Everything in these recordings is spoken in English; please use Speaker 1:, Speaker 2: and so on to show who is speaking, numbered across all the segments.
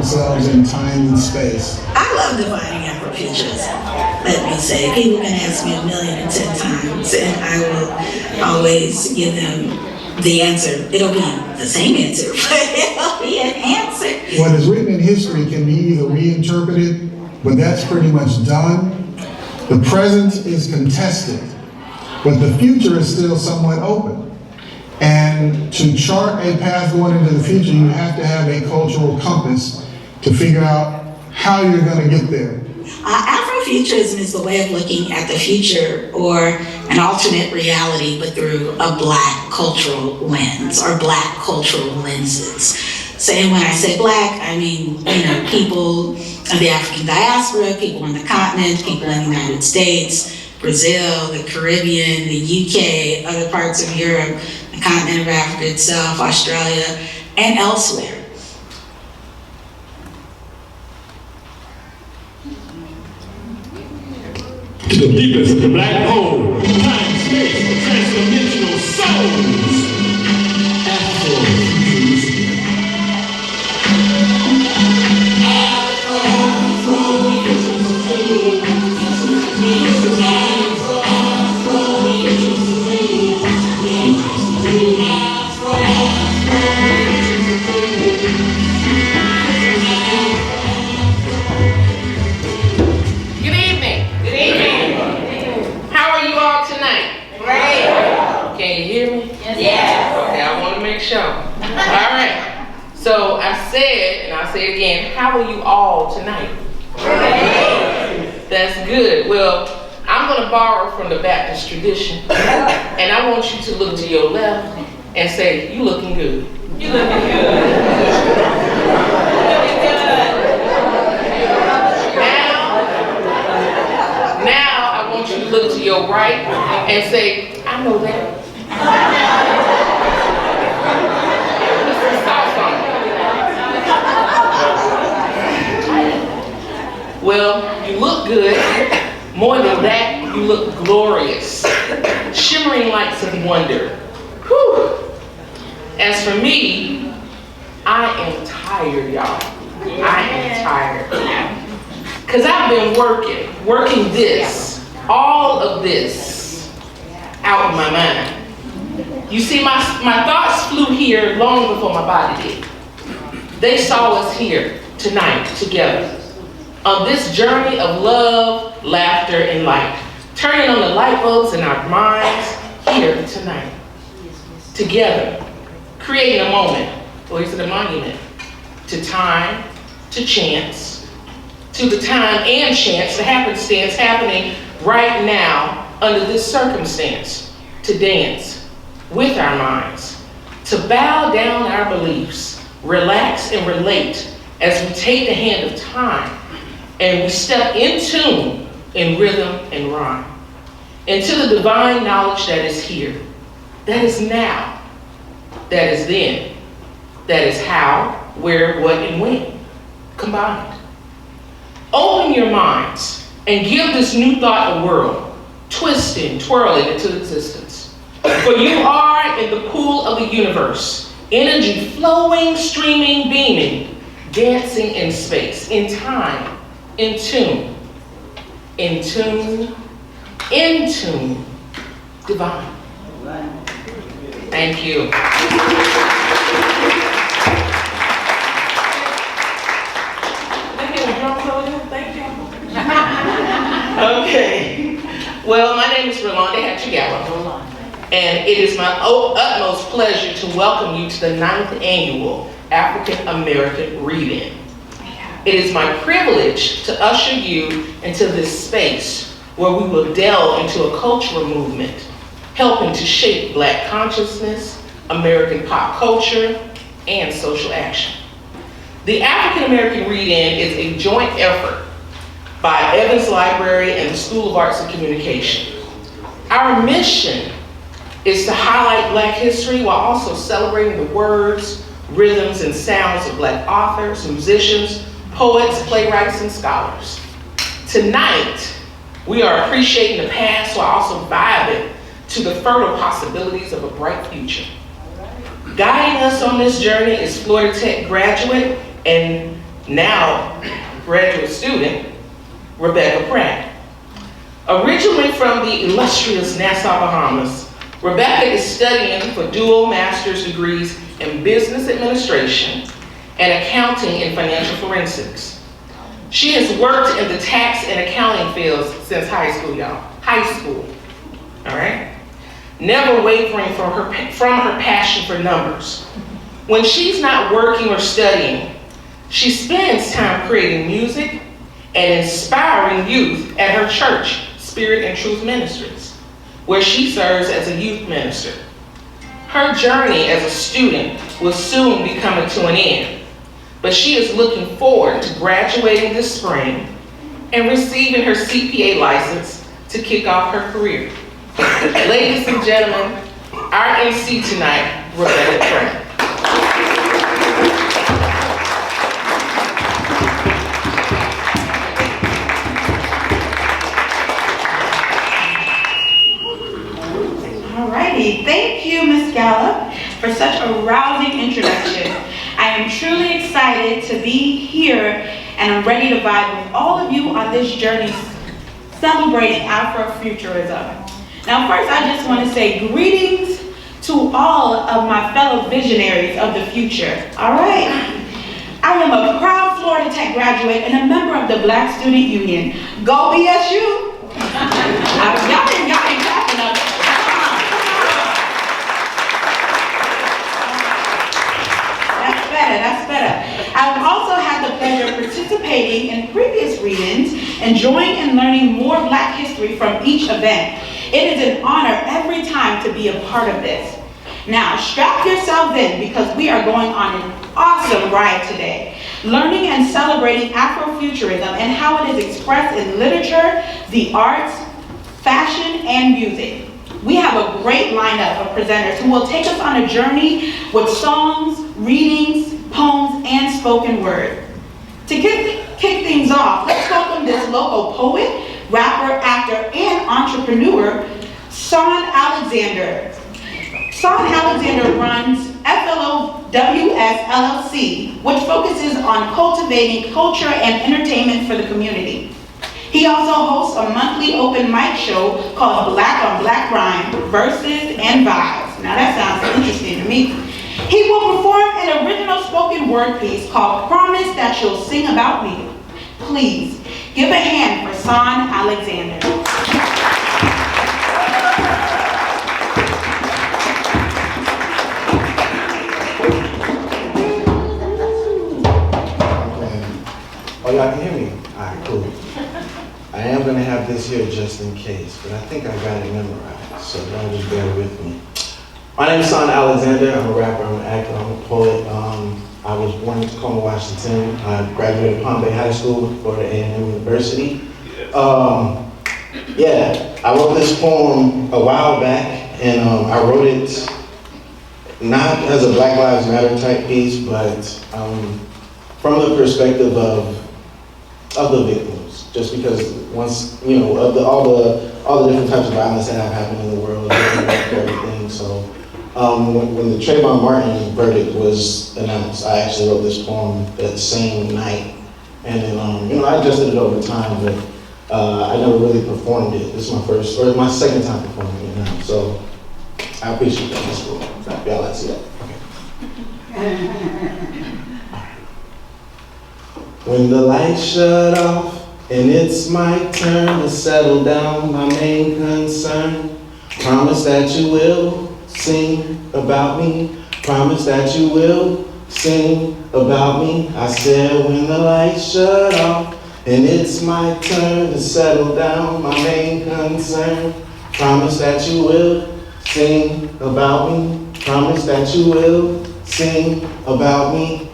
Speaker 1: themselves in time and space.
Speaker 2: I love defining Afrofuturism. Let me say, people can ask me 1,010,000 times, and I will always give them the answer. It'll be the same answer, but it'll be an answer.
Speaker 1: What is written in history can be either reinterpreted, but that's pretty much done. The present is contested, but the future is still somewhat open. And to chart a path going into the future, you have to have a cultural compass to figure out how you're going to get there.
Speaker 2: Afrofuturism is the way of looking at the future or an alternate reality, but through a Black cultural lens or Black cultural lenses. So, and when I say Black, I mean, people of the African diaspora, people on the continent, people in the United States, Brazil, the Caribbean, the UK, other parts of Europe, the continent of Africa itself, Australia, and elsewhere.
Speaker 3: To the deepest of the black hole, time, space, the transdimensional souls. Afrofuturism.
Speaker 4: So I said, and I'll say it again, how are you all tonight? That's good. Well, I'm going to borrow from the Baptist tradition, and I want you to look to your left and say, you looking good. You looking good. Now I want you to look to your right and say, I know that. Well, you look good. More than that, you look glorious. Shimmering lights of wonder. Whew. As for me, I am tired, y'all. I am tired. Because I've been working this, all of this, out of my mind. You see, my thoughts flew here long before my body did. They saw us here tonight together on this journey of love, laughter, and light, turning on the light bulbs in our minds here tonight, together, creating a moment, or is it a monument, to time, to chance, to the time and chance, the happenstance happening right now under this circumstance, to dance with our minds, to bow down our beliefs, relax and relate as we take the hand of time and we step in tune in rhythm and rhyme into the divine knowledge that is here, that is now, that is then, that is how, where, what, and when, combined. Open your minds and give this new thought a whirl, twisting, twirling into existence. For you are in the pool of the universe, energy flowing, streaming, beaming, dancing in space, in time, in tune, divine. Thank you. Thank you. Okay. Well, my name is Rolanda Hatchigala, and it is my utmost pleasure to welcome you to the 9th annual African American Read-In. It is my privilege to usher you into this space where we will delve into a cultural movement, helping to shape Black consciousness, American pop culture, and social action. The African American Read-In is a joint effort by Evans Library and the School of Arts and Communication. Our mission is to highlight Black history while also celebrating the words, rhythms, and sounds of Black authors, musicians, poets, playwrights, and scholars. Tonight, we are appreciating the past while also vibing to the fertile possibilities of a bright future. Guiding us on this journey is Florida Tech graduate and now graduate student, Rebecca Pratt. Originally from the illustrious Nassau, Bahamas, Rebecca is studying for dual master's degrees in business administration and accounting and financial forensics. She has worked in the tax and accounting fields since high school, y'all. High school, all right? Never wavering from her passion for numbers. When she's not working or studying, she spends time creating music and inspiring youth at her church, Spirit and Truth Ministries, where she serves as a youth minister. Her journey as a student will soon be coming to an end, but she is looking forward to graduating this spring and receiving her CPA license to kick off her career. Ladies and gentlemen, our MC tonight, Rebecca Pratt.
Speaker 5: Alrighty, thank you, Ms. Gallup, for such a rousing introduction. I am truly excited to be here, and I'm ready to vibe with all of you on this journey celebrating Afrofuturism. Now, first, I just want to say greetings to all of my fellow visionaries of the future. All right. I am a proud Florida Tech graduate and a member of the Black Student Union. Go BSU! Y'all ain't clapping up. That's better. I've also had the pleasure of participating in previous readings, enjoying and learning more Black history from each event. It is an honor every time to be a part of this. Now, strap yourselves in because we are going on an awesome ride today, learning and celebrating Afrofuturism and how it is expressed in literature, the arts, fashion, and music. We have a great lineup of presenters who will take us on a journey with songs, readings, poems, and spoken word. To kick things off, let's welcome this local poet, rapper, actor, and entrepreneur, Son Alexander. Son Alexander runs FLOWS LLC, which focuses on cultivating culture and entertainment for the community. He also hosts a monthly open mic show called Black on Black Rhyme, Verses and Vibes. Now that sounds interesting to me. He will perform an original spoken word piece called Promise That You'll Sing About Me. Please give a hand for Son Alexander.
Speaker 6: Oh, y'all can hear me? All right, cool. I am going to have this here just in case, but I think I got it memorized, so y'all just bear with me. My name is Son Alexander. I'm a rapper, I'm an actor, I'm a poet. I was born in Tacoma, Washington. I graduated Palm Bay High School, Florida A&M University. Yeah, I wrote this poem a while back, and I wrote it not as a Black Lives Matter type piece, but from the perspective of the victims. Just because once, you know, of all the different types of violence that have happened in the world, everything. So when the Trayvon Martin verdict was announced, I actually wrote this poem that same night. And then, you know, I adjusted it over time, but I never really performed it. This is my second time performing it now. So I appreciate that. That's cool. Y'all like to see that? Okay. When the lights shut off and it's my turn to settle down, my main concern, promise that you will sing about me. Promise that you will sing about me. I said when the lights shut off and it's my turn to settle down, my main concern, promise that you will sing about me. Promise that you will sing about me.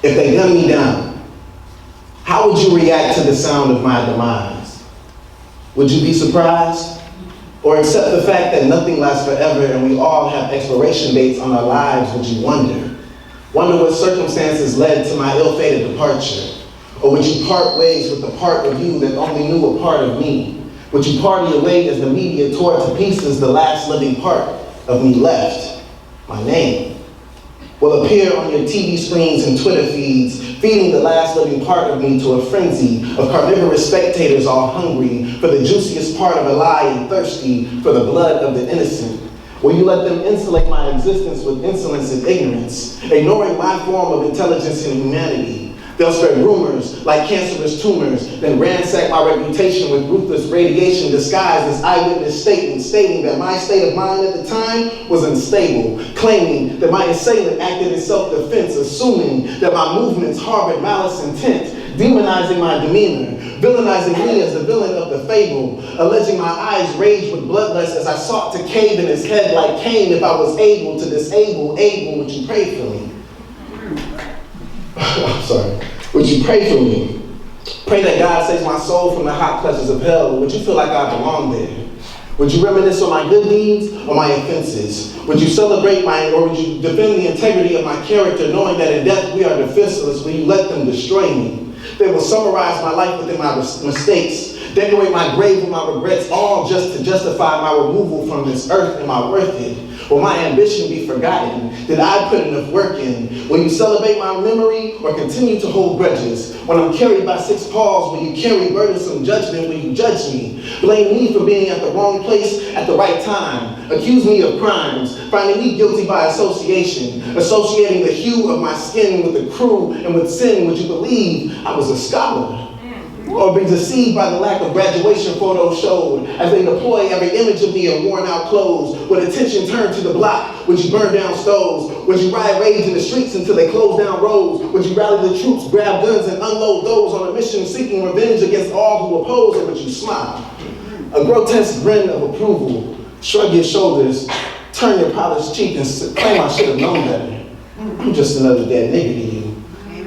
Speaker 6: If they gun me down, how would you react to the sound of my demise? Would you be surprised? Or accept the fact that nothing lasts forever and we all have expiration dates on our lives? Would you wonder? Wonder what circumstances led to my ill-fated departure? Or would you part ways with the part of you that only knew a part of me? Would you party away as the media tore to pieces the last living part of me left? My name. will appear on your TV screens and Twitter feeds, feeding the last living part of me to a frenzy of carnivorous spectators all hungry for the juiciest part of a lie and thirsty for the blood of the innocent. Will you let them insulate my existence with insolence and ignorance, ignoring my form of intelligence and humanity? They'll spread rumors like cancerous tumors, then ransack my reputation with ruthless radiation disguised as eyewitness statements stating that my state of mind at the time was unstable, claiming that my assailant acted in self-defense, assuming that my movements harbored malice intent, demonizing my demeanor, villainizing me as the villain of the fable, alleging my eyes raged with bloodlust as I sought to cave in his head like Cain if I was able to disable Abel. Would you pray for me? I'm sorry. Would you pray for me? Pray that God saves my soul from the hot pleasures of hell. Would you feel like I belong there? Would you reminisce on my good deeds or my offenses? Would you celebrate or would you defend the integrity of my character, knowing that in death we are defenseless? Will you let them destroy me? They will summarize my life within my mistakes, decorate my grave with my regrets, all just to justify my removal from this earth. Am I worth it? Will my ambition be forgotten? Did I put enough work in? Will you celebrate my memory or continue to hold grudges? When I'm carried by 6 paws, will you carry burdensome judgment? Will you judge me? Blame me for being at the wrong place at the right time. Accuse me of crimes, finding me guilty by association, associating the hue of my skin with the crew and with sin. Would you believe I was a scholar? Or be deceived by the lack of graduation photos showed as they deploy every image of me in worn out clothes? Would attention turn to the block? Would you burn down stoves? Would you ride rage in the streets until they close down roads? Would you rally the troops, grab guns, and unload those on a mission seeking revenge against all who oppose? Or would you smile? A grotesque grin of approval, shrug your shoulders, turn your polished cheek, and claim I should have known better. I'm just another dead nigga to you.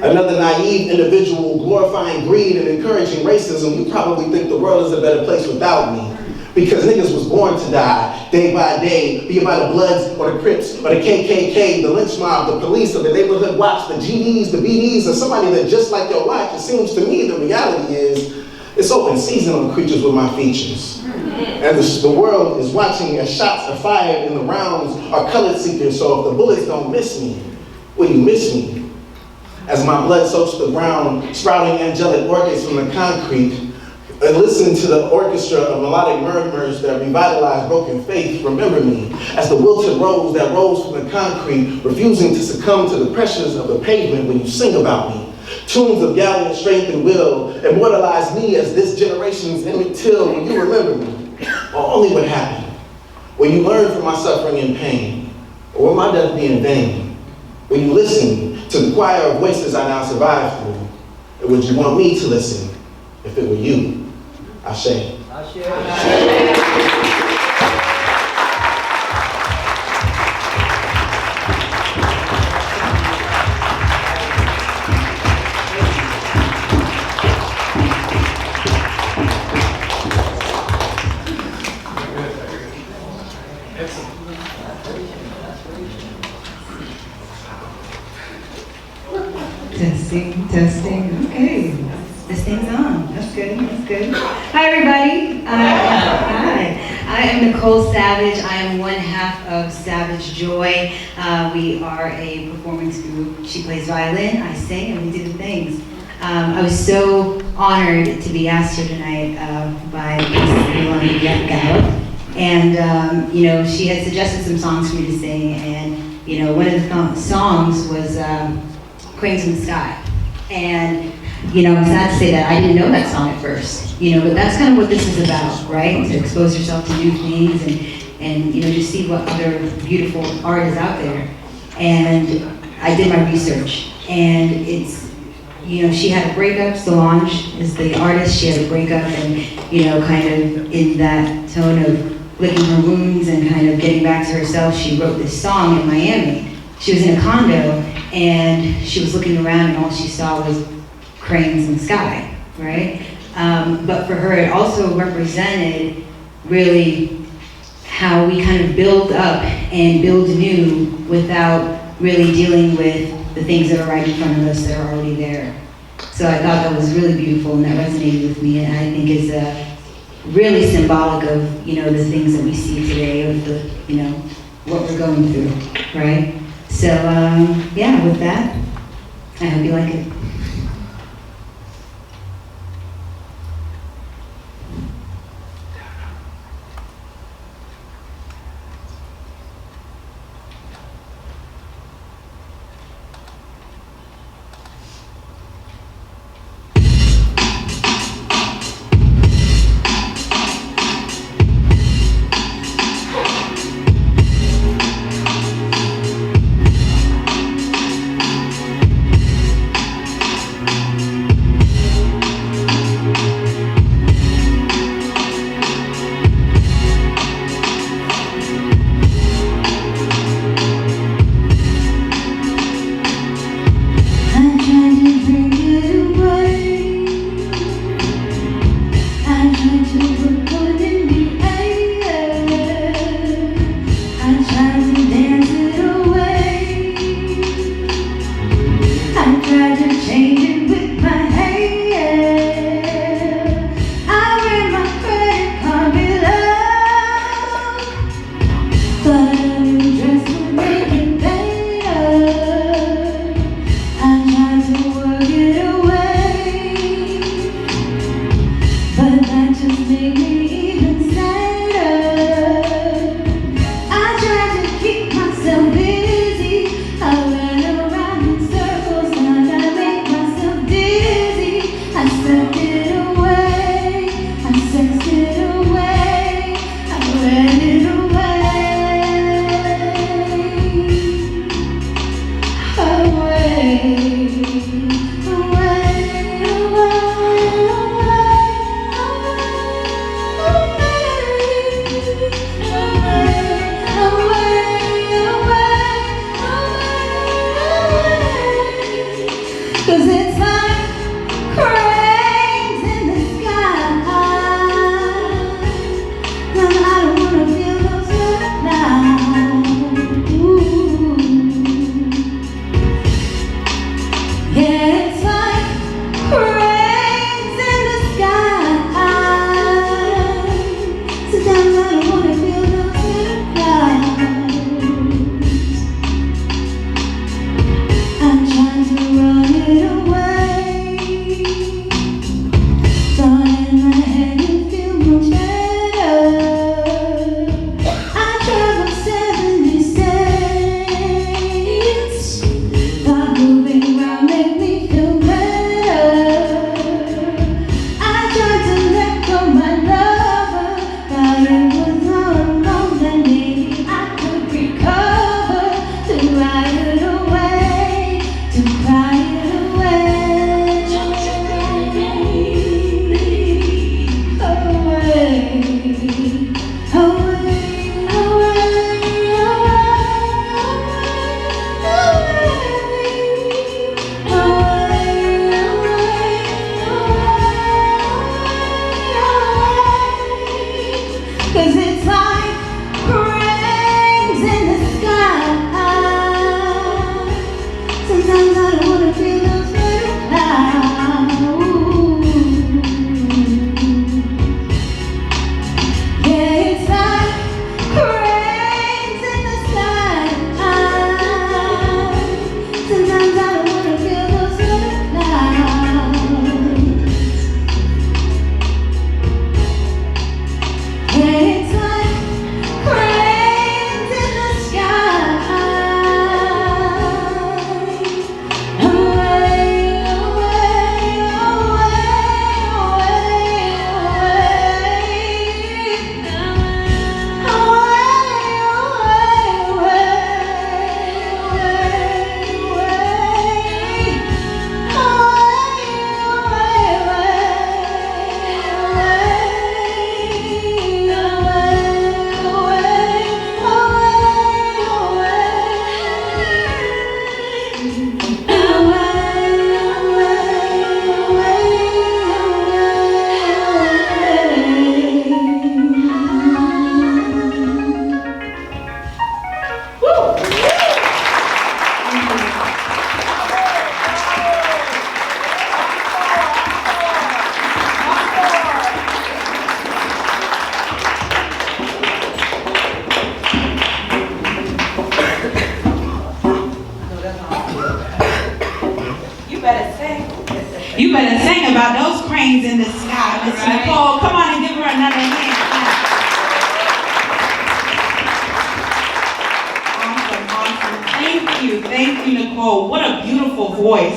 Speaker 6: Another naive individual glorifying greed and encouraging racism. You probably think the world is a better place without me. Because niggas was born to die, day by day, be it by the Bloods or the Crips or the KKK, the lynch mob, the police, or the neighborhood watch, the GDs, the BDs, or somebody that just like your life. It seems to me the reality is it's open season on creatures with my features. And the world is watching as shots are fired and the rounds are colored seekers, so if the bullets don't miss me, will you miss me? As my blood soaks the ground, sprouting angelic orchids from the concrete, and listen to the orchestra of melodic murmurs that revitalize broken faith. Remember me as the wilted rose that rose from the concrete, refusing to succumb to the pressures of the pavement when you sing about me. Tunes of gallant strength and will immortalize me as this generation's Emmett Till. Will you remember me? Or only what happened? Will you learn from my suffering and pain? Or will my death be in vain? Will you listen to the choir of voices I now survive through? Or would you want me to listen if it were you? Ashe.
Speaker 7: Testing. Okay, this thing's on. That's good. Hi, everybody. Hi. I am Nicole Savage. I am one half of Savage Joy. We are a performance group. She plays violin, I sing, and we do the things. I was so honored to be asked here tonight by Miss Yolanda Gallup. And, she had suggested some songs for me to sing. And, one of the songs was Cranes in the Sky. And, I'm sad to say that I didn't know that song at first, but that's kind of what this is about, right? To expose yourself to new things and just see what other beautiful art is out there. And I did my research, and it's, she had a breakup. Solange is the artist. She had a breakup, and, kind of in that tone of licking her wounds and kind of getting back to herself, she wrote this song in Miami. She was in a condo, and she was looking around, and all she saw was cranes in the sky, right? But for her, it also represented really how we kind of build up and build new without really dealing with the things that are right in front of us that are already there. So I thought that was really beautiful, and that resonated with me, and I think is really symbolic of, the things that we see today, of the, what we're going through, right? So So, yeah, with that, I hope you like it.
Speaker 5: You better sing about those cranes in the sky. Miss Nicole, come on and give her another hand. Awesome. Thank you, Nicole. What a beautiful voice.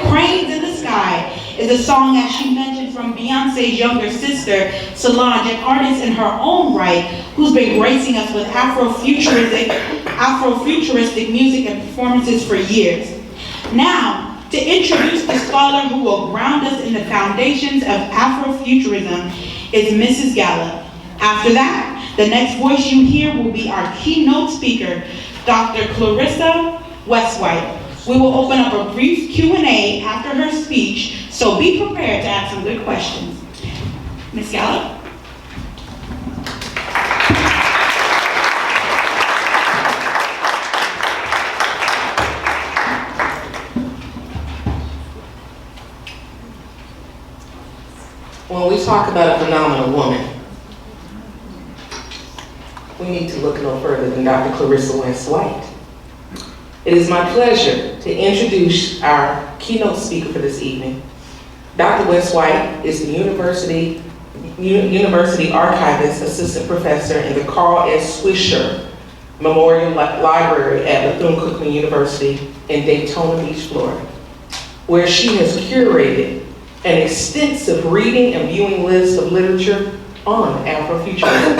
Speaker 5: Cranes in the Sky is a song, as she mentioned, from Beyonce's younger sister, Solange, an artist in her own right, who's been gracing us with Afrofuturistic music and performances for years. Now, to introduce the scholar who will ground us in the foundations of Afrofuturism is Mrs. Gallup. After that, the next voice you hear will be our keynote speaker, Dr. Clarissa Westwhite. We will open up a brief Q&A after her speech, so be prepared to ask some good questions. Ms. Gallup?
Speaker 4: When we talk about a phenomenal woman, we need to look no further than Dr. Clarissa Westwhite. It is my pleasure to introduce our keynote speaker for this evening. Dr. Westwhite is the University Archivist Assistant Professor in the Carl S. Swisher Memorial Library at Bethune-Cookman University in Daytona Beach, Florida, where she has curated an extensive reading and viewing list of literature on Afrofuturism.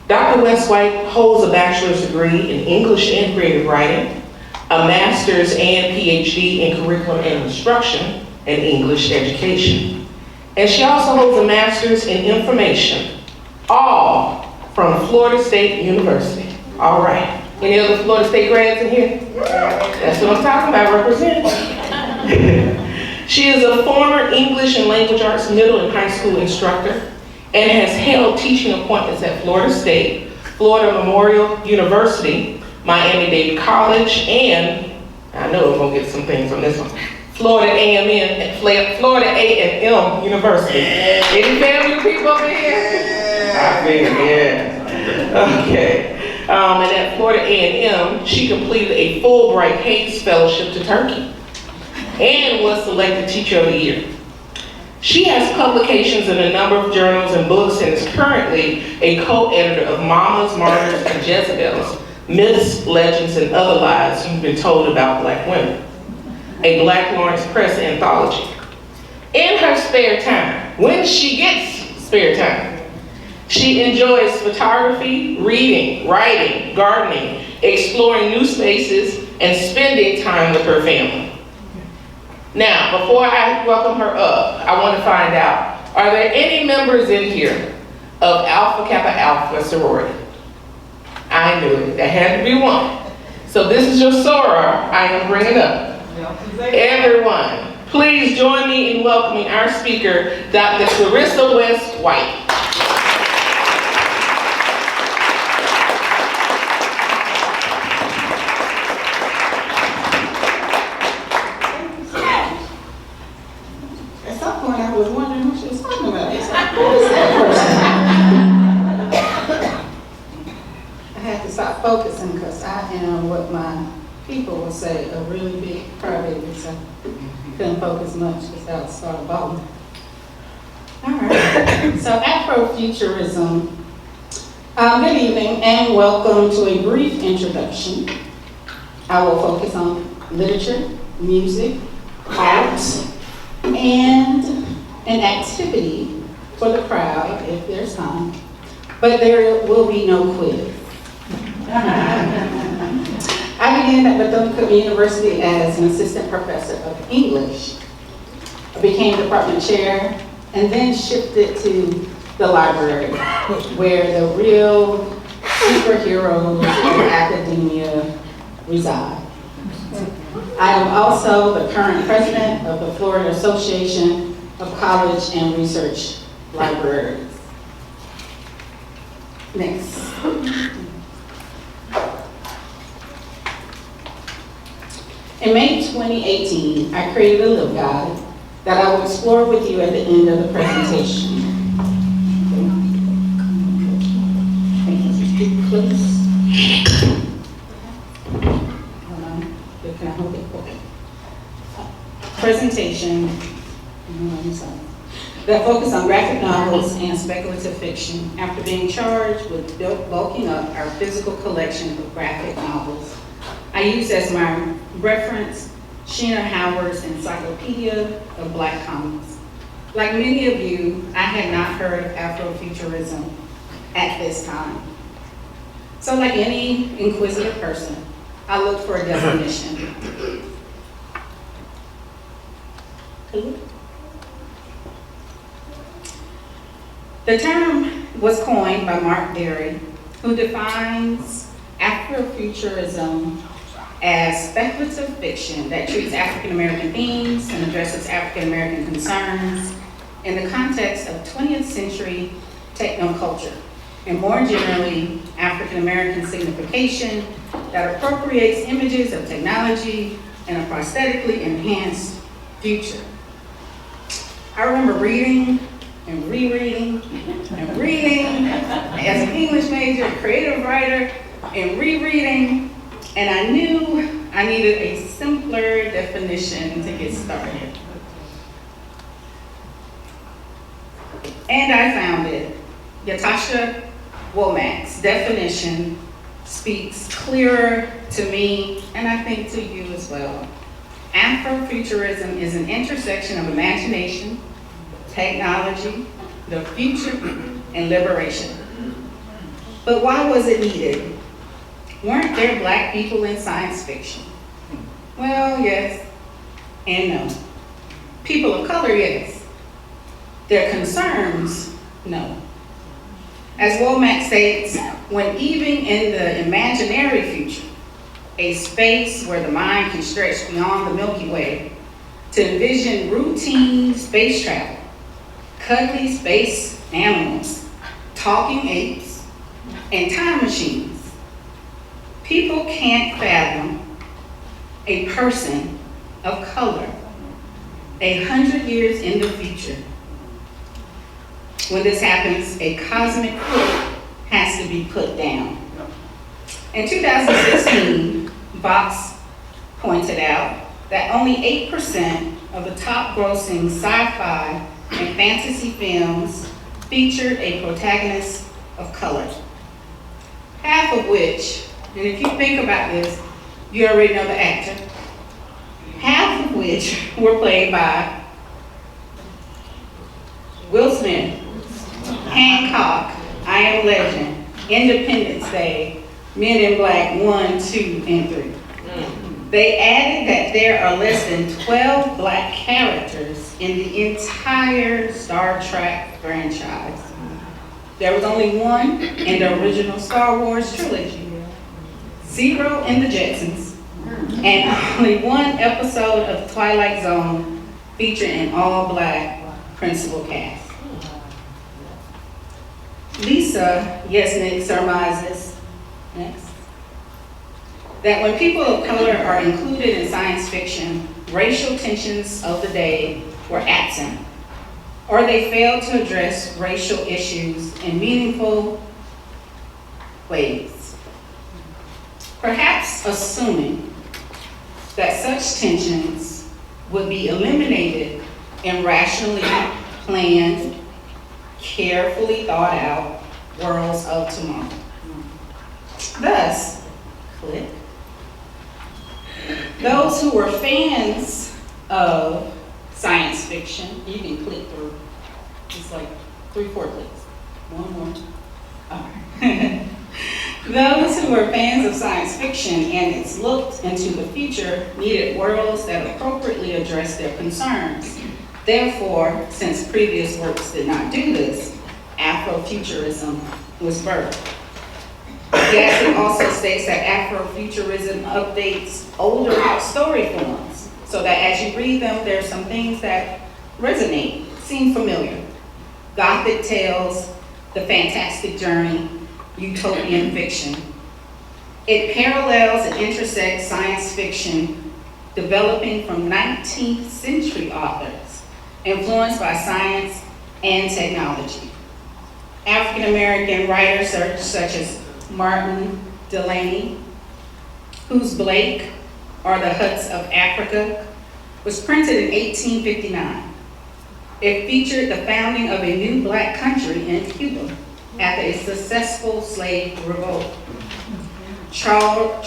Speaker 4: Dr. Westwhite holds a bachelor's degree in English and creative writing, a master's and PhD in curriculum and instruction and English education. And she also holds a master's in information, all from Florida State University. All right. Any other Florida State grads in here? That's what I'm talking about, representing. She is a former English and language arts middle and high school instructor and has held teaching appointments at Florida State, Florida Memorial University, Miami-Dade College, and I know I'm gonna get some things on this one, Florida A&M University. Any family people over here? I figured, yeah. Okay. And at Florida A&M, she completed a Fulbright Hayes Fellowship to Turkey and was selected Teacher of the Year. She has publications in a number of journals and books and is currently a co-editor of Mamas, Martyrs, and Jezebels, Myths, Legends, and Other Lies You've Been Told About Black Women, a Black Lawrence Press anthology. In her spare time, when she gets spare time, she enjoys photography, reading, writing, gardening, exploring new spaces, and spending time with her family. Now, before I welcome her up, I want to find out, are there any members in here of Alpha Kappa Alpha sorority? I knew it, there had to be one. So this is your soror I am bringing up. Everyone, please join me in welcoming our speaker, Dr. Clarissa Westwhite.
Speaker 8: I was wondering who she was talking about. It's like, who is that person? I had to stop focusing because I am what my people would say, a really big crybaby, so couldn't focus much because I would start bawling. All right, so Afrofuturism. Good evening and welcome to a brief introduction. I will focus on literature, music, art, and an activity for the crowd if there's time, but there will be no quiz. I began at Bethune-Cookman University as an assistant professor of English. I became department chair and then shifted to the library where the real superheroes of academia reside. I am also the current president of the Florida Association of College and Research Libraries. Next. In May 2018, I created a little guide that I will explore with you at the end of the presentation. Please. Hold on. Can I hold it? Okay. Presentation that focus on graphic novels and speculative fiction after being charged with bulking up our physical collection of graphic novels. I used as my reference Sheena Howard's Encyclopedia of Black Comics. Like many of you, I had not heard of Afrofuturism at this time. So like any inquisitive person, I looked for a definition. The term was coined by Mark Derry, who defines Afrofuturism as speculative fiction that treats African American themes and addresses African American concerns in the context of 20th century technoculture, and more generally, African American signification that appropriates images of technology and a prosthetically enhanced future. I remember reading and rereading and reading as an English major, creative writer, and rereading, and I knew I needed a simpler definition to get started. And I found it. Yatasha Womack's definition speaks clearer to me, and I think to you as well. Afrofuturism is an intersection of imagination, technology, the future, and liberation. But why was it needed? Weren't there Black people in science fiction? Well, yes and no. People of color, yes. Their concerns, no. As Womack states, when even in the imaginary future, a space where the mind can stretch beyond the Milky Way, to envision routine space travel, cuddly space animals, talking apes, and time machines, people can't fathom a person of color 100 years in the future. When this happens, a cosmic foot has to be put down. In 2016, Vox pointed out that only 8% of the top grossing sci-fi and fantasy films featured a protagonist of color. Half of which, and if you think about this, you already know the actor, half of which were played by Will Smith, Hancock, I Am Legend, Independence Day, Men in Black 1, 2, and 3. They added that there are less than 12 Black characters in the entire Star Trek franchise. There was only one in the original Star Wars trilogy, 0 in the Jetsons, and only one episode of Twilight Zone featuring an all-Black principal cast. Lisa Yesnick surmises, next, that when people of color are included in science fiction, racial tensions of the day were absent, or they failed to address racial issues in meaningful ways. Perhaps assuming that such tensions would be eliminated in rationally planned, carefully thought out worlds of tomorrow. Thus, click. Those who were fans of science fiction, you can click through. It's like 3-4 clicks. One more. All right. Those who were fans of science fiction and its look into the future needed worlds that appropriately addressed their concerns. Therefore, since previous works did not do this, Afrofuturism was birthed. Gasset also states that Afrofuturism updates older story forms, so that as you read them, there's some things that resonate, seem familiar. Gothic tales, the fantastic journey, utopian fiction. It parallels and intersects science fiction developing from 19th century authors, influenced by science and technology. African American writers such as Martin Delany, whose Blake, or the Huts of Africa, was printed in 1859. It featured the founding of a new black country in Cuba after a successful slave revolt. Charles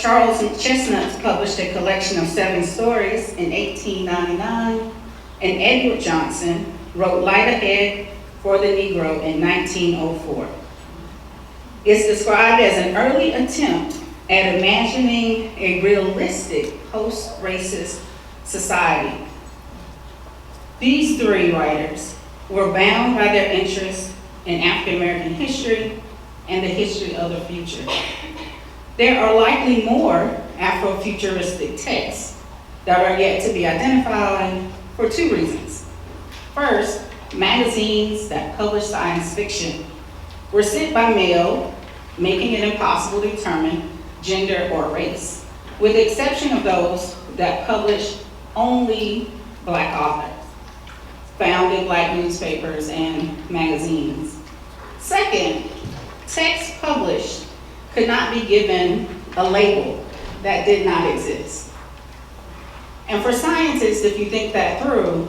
Speaker 8: Chestnut published a collection of 7 stories in 1899, and Edward Johnson wrote Light Ahead for the Negro in 1904. It's described as an early attempt at imagining a realistic post-racist society. These 3 writers were bound by their interest in African American history and the history of the future. There are likely more Afrofuturistic texts that are yet to be identified for 2 reasons. First, magazines that publish science fiction were sent by mail, making it impossible to determine gender or race, with the exception of those that publish only black authors, found in black newspapers and magazines. Second, text published could not be given a label that did not exist. And for scientists, if you think that through,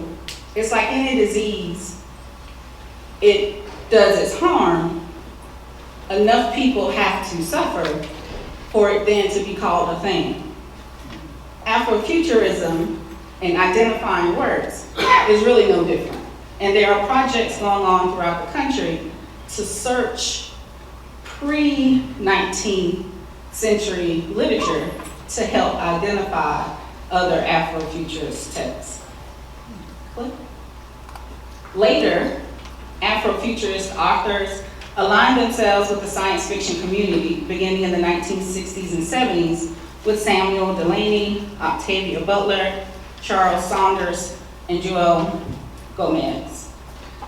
Speaker 8: it's like any disease, it does its harm, enough people have to suffer for it then to be called a thing. Afrofuturism and identifying works is really no different. And there are projects going on throughout the country to search pre-19th century literature to help identify other Afrofuturist texts. Later, Afrofuturist authors aligned themselves with the science fiction community beginning in the 1960s and 70s with Samuel Delaney, Octavia Butler, Charles Saunders, and Joel Gomez.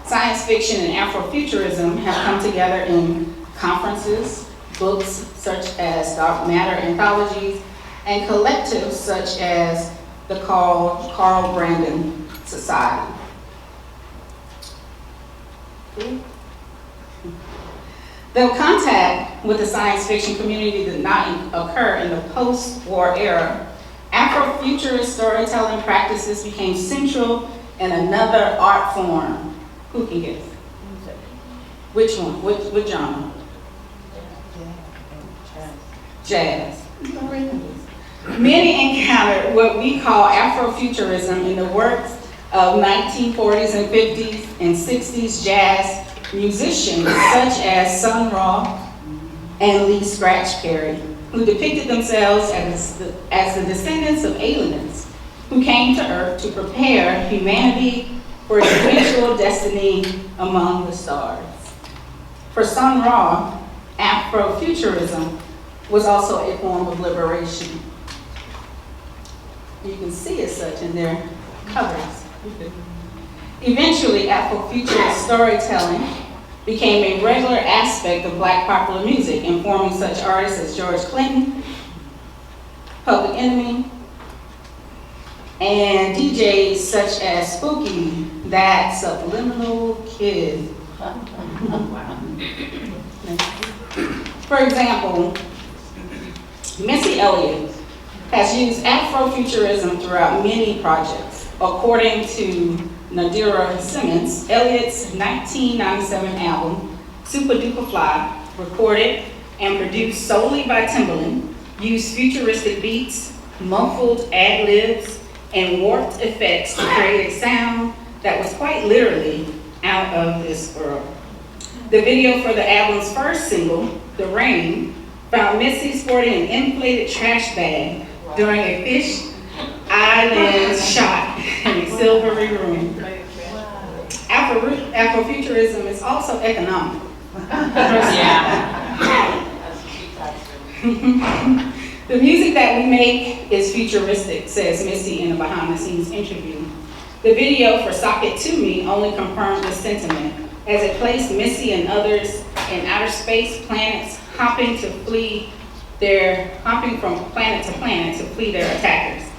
Speaker 8: Science fiction and Afrofuturism have come together in conferences, books such as Dark Matter anthologies, and collectives such as the Carl Brandon Society. Though contact with the science fiction community did not occur in the post-war era, Afrofuturist storytelling practices became central in another art form. Who can guess? Which one? Which genre? Jazz. Many encountered what we call Afrofuturism in the works of 1940s and 50s and 60s jazz musicians such as Sun Ra and Lee Scratch Perry, who depicted themselves as the descendants of aliens who came to Earth to prepare humanity for its eventual destiny among the stars. For Sun Ra, Afrofuturism was also a form of liberation. You can see as such in their covers. Eventually, Afrofuturist storytelling became a regular aspect of Black popular music, informing such artists as George Clinton, Public Enemy, and DJs such as Spooky, That Subliminal Kid. For example, Missy Elliott has used Afrofuturism throughout many projects. According to Nadira Simmons, Elliott's 1997 album, Super Duper Fly, recorded and produced solely by Timbaland, used futuristic beats, muffled ad-libs, and warped effects to create a sound that was quite literally out of this world. The video for the album's first single, The Rain, found Missy sporting an inflated trash bag during a Fish Island shot in a silvery room. Afrofuturism is also economic. The music that we make is futuristic, says Missy in a behind-the-scenes interview. The video for Sock It To Me only confirmed this sentiment, as it placed Missy and others in outer space planets hopping from planet to planet to flee their attackers.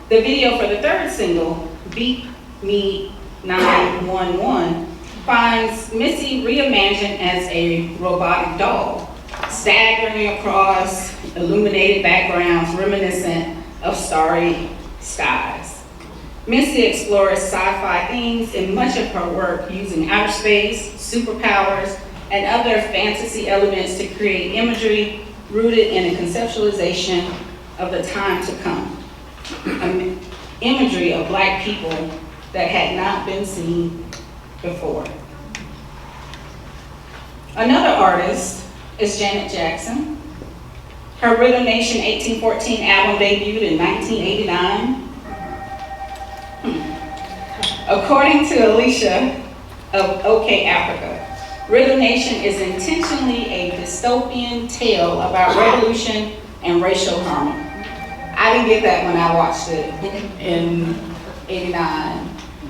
Speaker 8: The video for the third single, Beat Me 911, finds Missy reimagined as a robotic doll, staggering across illuminated backgrounds reminiscent of starry skies.
Speaker 5: Missy explores sci-fi themes in much of her work using outer space, superpowers, and other fantasy elements to create imagery rooted in a conceptualization of the time to come. Imagery of Black people that had not been seen before. Another artist is Janet Jackson. Her Rhythm Nation 1814 album debuted in 1989. According to Alicia of OK Africa, Rhythm Nation is intentionally a dystopian tale about revolution and racial harmony. I didn't get that when I watched it in 89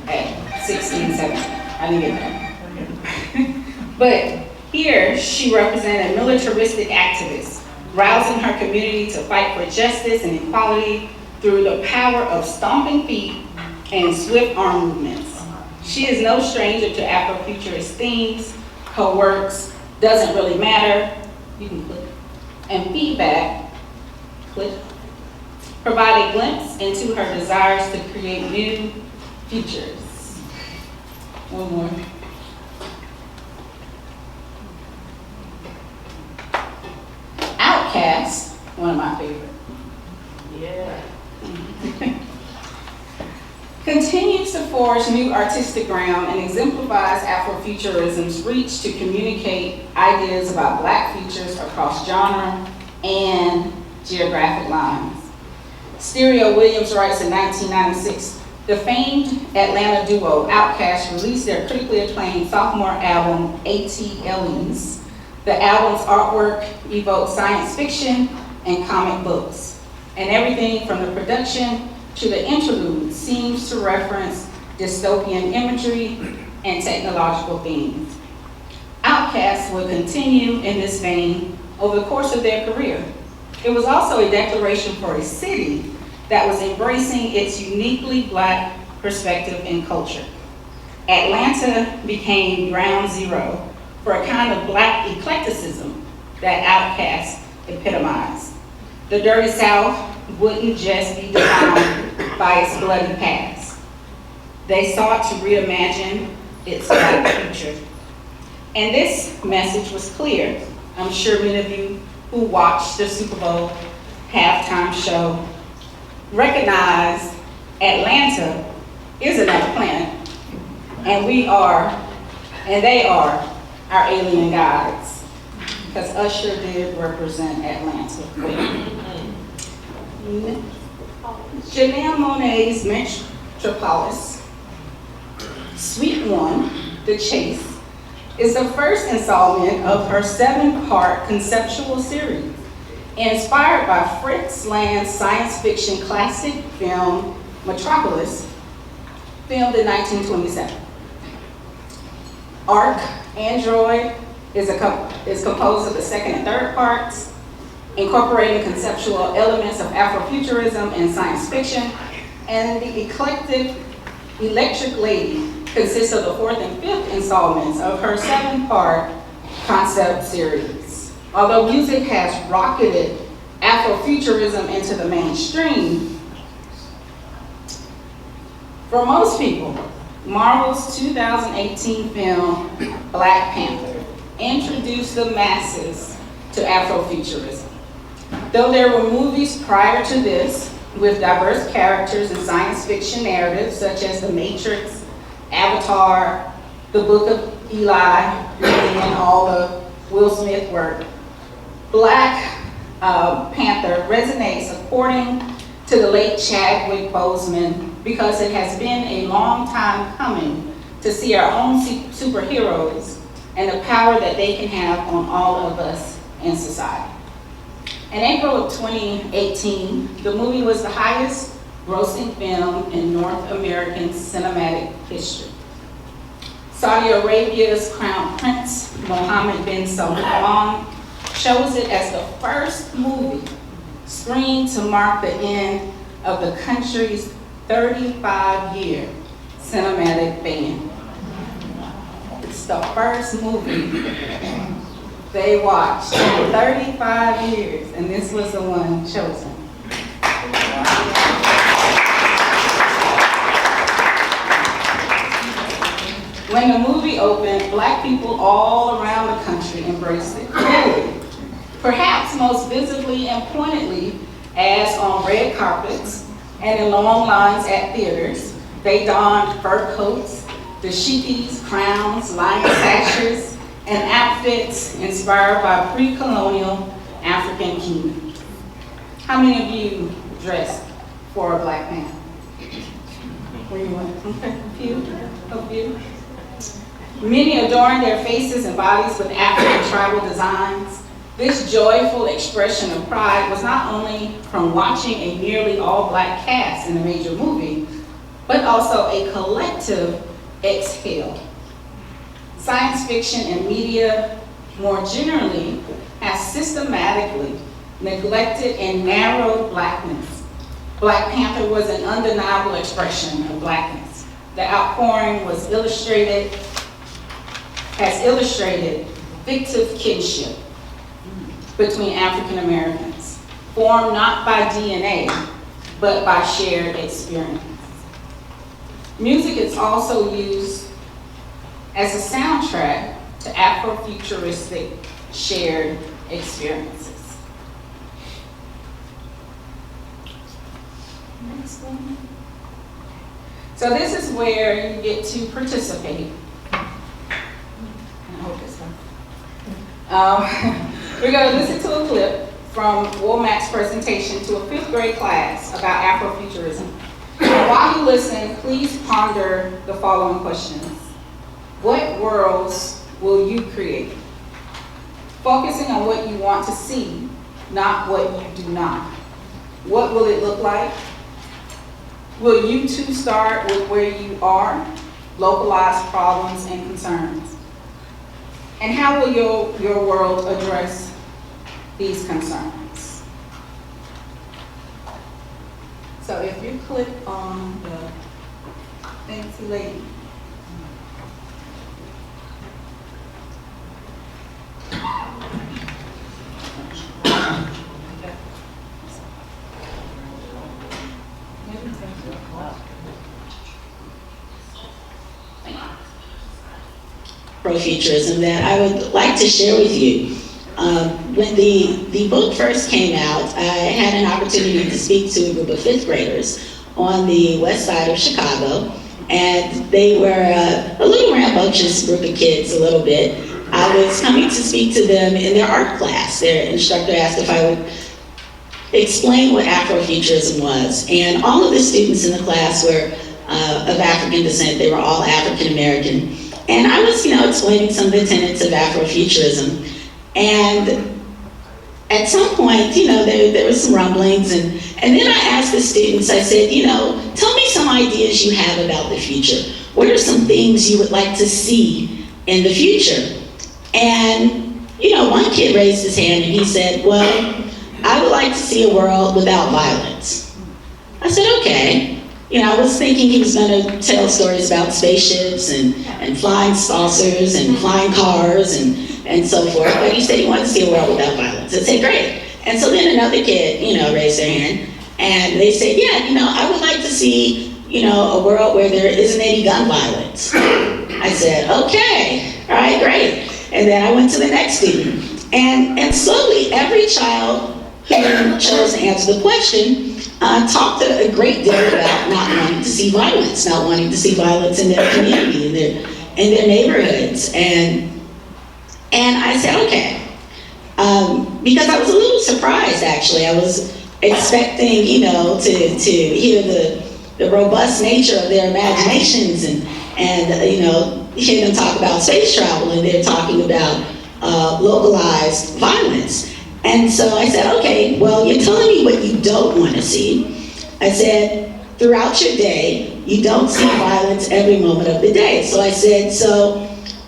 Speaker 5: at 16, 17. I didn't get that. But here, she represented a militaristic activist, rousing her community to fight for justice and equality through the power of stomping feet and swift arm movements. She is no stranger to Afrofuturist themes. Her works, Doesn't Really Matter, you can click, and Feedback, click, provide a glimpse into her desires to create new futures. One more. Outkast, one of my favorites.
Speaker 4: Yeah.
Speaker 5: Continues to forge new artistic ground and exemplifies Afrofuturism's reach to communicate ideas about Black futures across genre and geographic lines. Stereo Williams writes in 1996, the famed Atlanta duo Outkast released their critically acclaimed sophomore album, ATLiens. The album's artwork evokes science fiction and comic books, and everything from the production to the interlude seems to reference dystopian imagery and technological themes. Outkast will continue in this vein over the course of their career. It was also a declaration for a city that was embracing its uniquely Black perspective and culture. Atlanta became ground zero for a kind of Black eclecticism that Outkast epitomized. The Dirty South wouldn't just be defined by its bloody past. They sought to reimagine its Black future. And this message was clear. I'm sure many of you who watched the Super Bowl halftime show recognize Atlanta is another planet, and they are our alien guides, because Usher did represent Atlanta. Janelle Monáe's Metropolis, Suite 1, The Chase, is the first installment of her 7-part conceptual series, inspired by Fritz Land's science fiction classic film Metropolis, filmed in 1927. Arc Android is composed of the second and third parts, incorporating conceptual elements of Afrofuturism and science fiction, and the eclectic Electric Lady consists of the 4th and 5th installments of her 7-part concept series. Although music has rocketed Afrofuturism into the mainstream, for most people, Marvel's 2018 film, Black Panther, introduced the masses to Afrofuturism. Though there were movies prior to this with diverse characters and science fiction narratives such as The Matrix, Avatar, The Book of Eli, and all the Will Smith work, Black Panther resonates according to the late Chadwick Boseman because it has been a long time coming to see our own superheroes and the power that they can have on all of us in society. In April of 2018, the movie was the highest grossing film in North American cinematic history. Saudi Arabia's Crown Prince, Mohammed bin Salman, chose it as the first movie screened to mark the end of the country's 35-year cinematic ban. It's the first movie they watched in 35 years, and this was the one chosen.
Speaker 8: When the movie opened, Black people all around the country embraced it fully. Perhaps most visibly and pointedly as on red carpets and in long lines at theaters, they donned fur coats, dashikis, crowns, lion sashes, and outfits inspired by pre-colonial African kingdoms. How many of you dressed for a Black man? Where you went? Okay, a few. Many adorned their faces and bodies with African tribal designs. This joyful expression of pride was not only from watching a nearly all-Black cast in a major movie, but also a collective exhale. Science fiction and media, more generally, has systematically neglected and narrowed Blackness. Black Panther was an undeniable expression of Blackness. The outpouring has illustrated fictive kinship between African Americans, formed not by DNA, but by shared experience. Music is also used as a soundtrack to Afrofuturistic shared experiences. Next one. So this is where you get to participate. I hope it's fun. We're going to listen to a clip from Womack's presentation to a 5th grade class about Afrofuturism. While you listen, please ponder the following questions. What worlds will you create? Focusing on what you want to see, not what you do not. What will it look like? Will you too start with where you are, localized problems and concerns? And how will your world address these concerns? So if you click on the fancy lady,
Speaker 2: Afrofuturism that I would like to share with you. When the book first came out, I had an opportunity to speak to a group of 5th graders on the west side of Chicago, and they were a little rambunctious group of kids, a little bit. I was coming to speak to them in their art class. Their instructor asked if I would explain what Afrofuturism was, and all of the students in the class were of African descent. They were all African American. And I was, explaining some of the tenets of Afrofuturism. And at some point, there was some rumblings. And then I asked the students, I said, tell me some ideas you have about the future. What are some things you would like to see in the future? And, one kid raised his hand and he said, well, I would like to see a world without violence. I said, okay. I was thinking he was going to tell stories about spaceships and flying saucers and flying cars and so forth, but he said he wanted to see a world without violence. I said, great. And so then another kid, raised their hand, and they said, yeah, I would like to see, a world where there isn't any gun violence. I said, okay, all right, great. And then I went to the next student, and slowly every child who chose to answer the question talked a great deal about not wanting to see violence, not wanting to see violence in their community, in their neighborhoods. And I said, okay. Because I was a little surprised, actually. I was expecting, to hear the robust nature of their imaginations and hear them talk about space travel, and they're talking about localized violence. And so I said, okay, well, you're telling me what you don't want to see. I said, throughout your day, you don't see violence every moment of the day. So I said,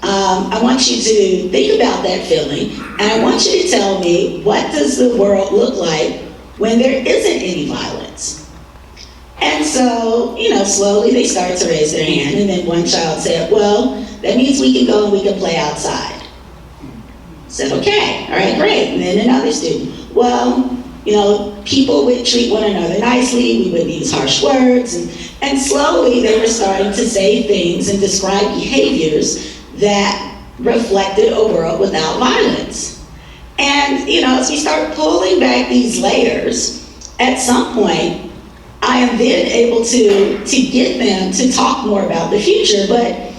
Speaker 2: I want you to think about that feeling, and I want you to tell me, what does the world look like when there isn't any violence? And so, slowly they started to raise their hand, and then one child said, well, that means we can go and we can play outside. I said, okay, all right, great. And then another student, well, people would treat one another nicely, we wouldn't use harsh words, and slowly they were starting to say things and describe behaviors that reflected a world without violence. And, as we start pulling back these layers, at some point, I am then able to get them to talk more about the future, but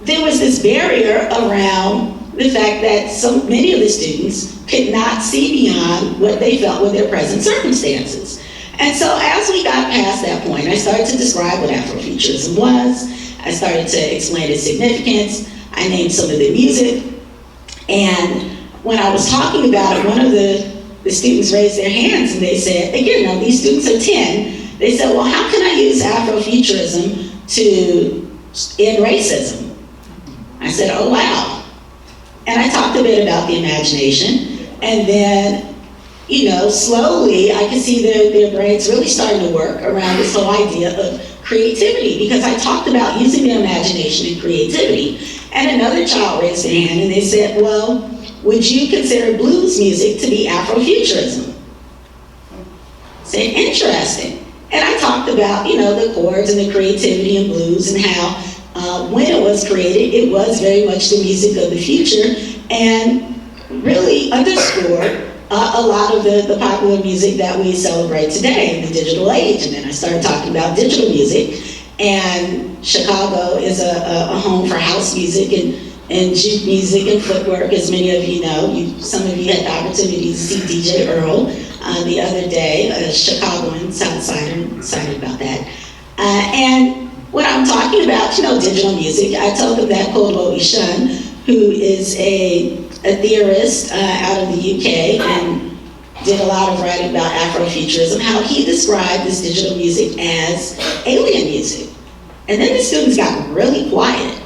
Speaker 2: there was this barrier around the fact that many of the students could not see beyond what they felt were their present circumstances. And so as we got past that point, I started to describe what Afrofuturism was. I started to explain its significance. I named some of the music. And when I was talking about it, one of the students raised their hands and they said, again, now these students are 10, they said, well, how can I use Afrofuturism to end racism? I said, oh, wow. And I talked a bit about the imagination, and then, slowly I could see their brains really starting to work around this whole idea of creativity, because I talked about using their imagination and creativity. And another child raised their hand and they said, well, would you consider blues music to be Afrofuturism? I said, interesting. And I talked about, the chords and the creativity in blues and how when it was created, it was very much the music of the future and really underscored a lot of the popular music that we celebrate today in the digital age. And then I started talking about digital music, and Chicago is a home for house music and juke music and footwork, as many of you know. Some of you had the opportunity to see DJ Earl the other day, a Chicagoan, Southsider, excited about that. And when I'm talking about, digital music, I told them that Kodwo Ishun, who is a theorist out of the UK and did a lot of writing about Afrofuturism, how he described this digital music as alien music. And then the students got really quiet.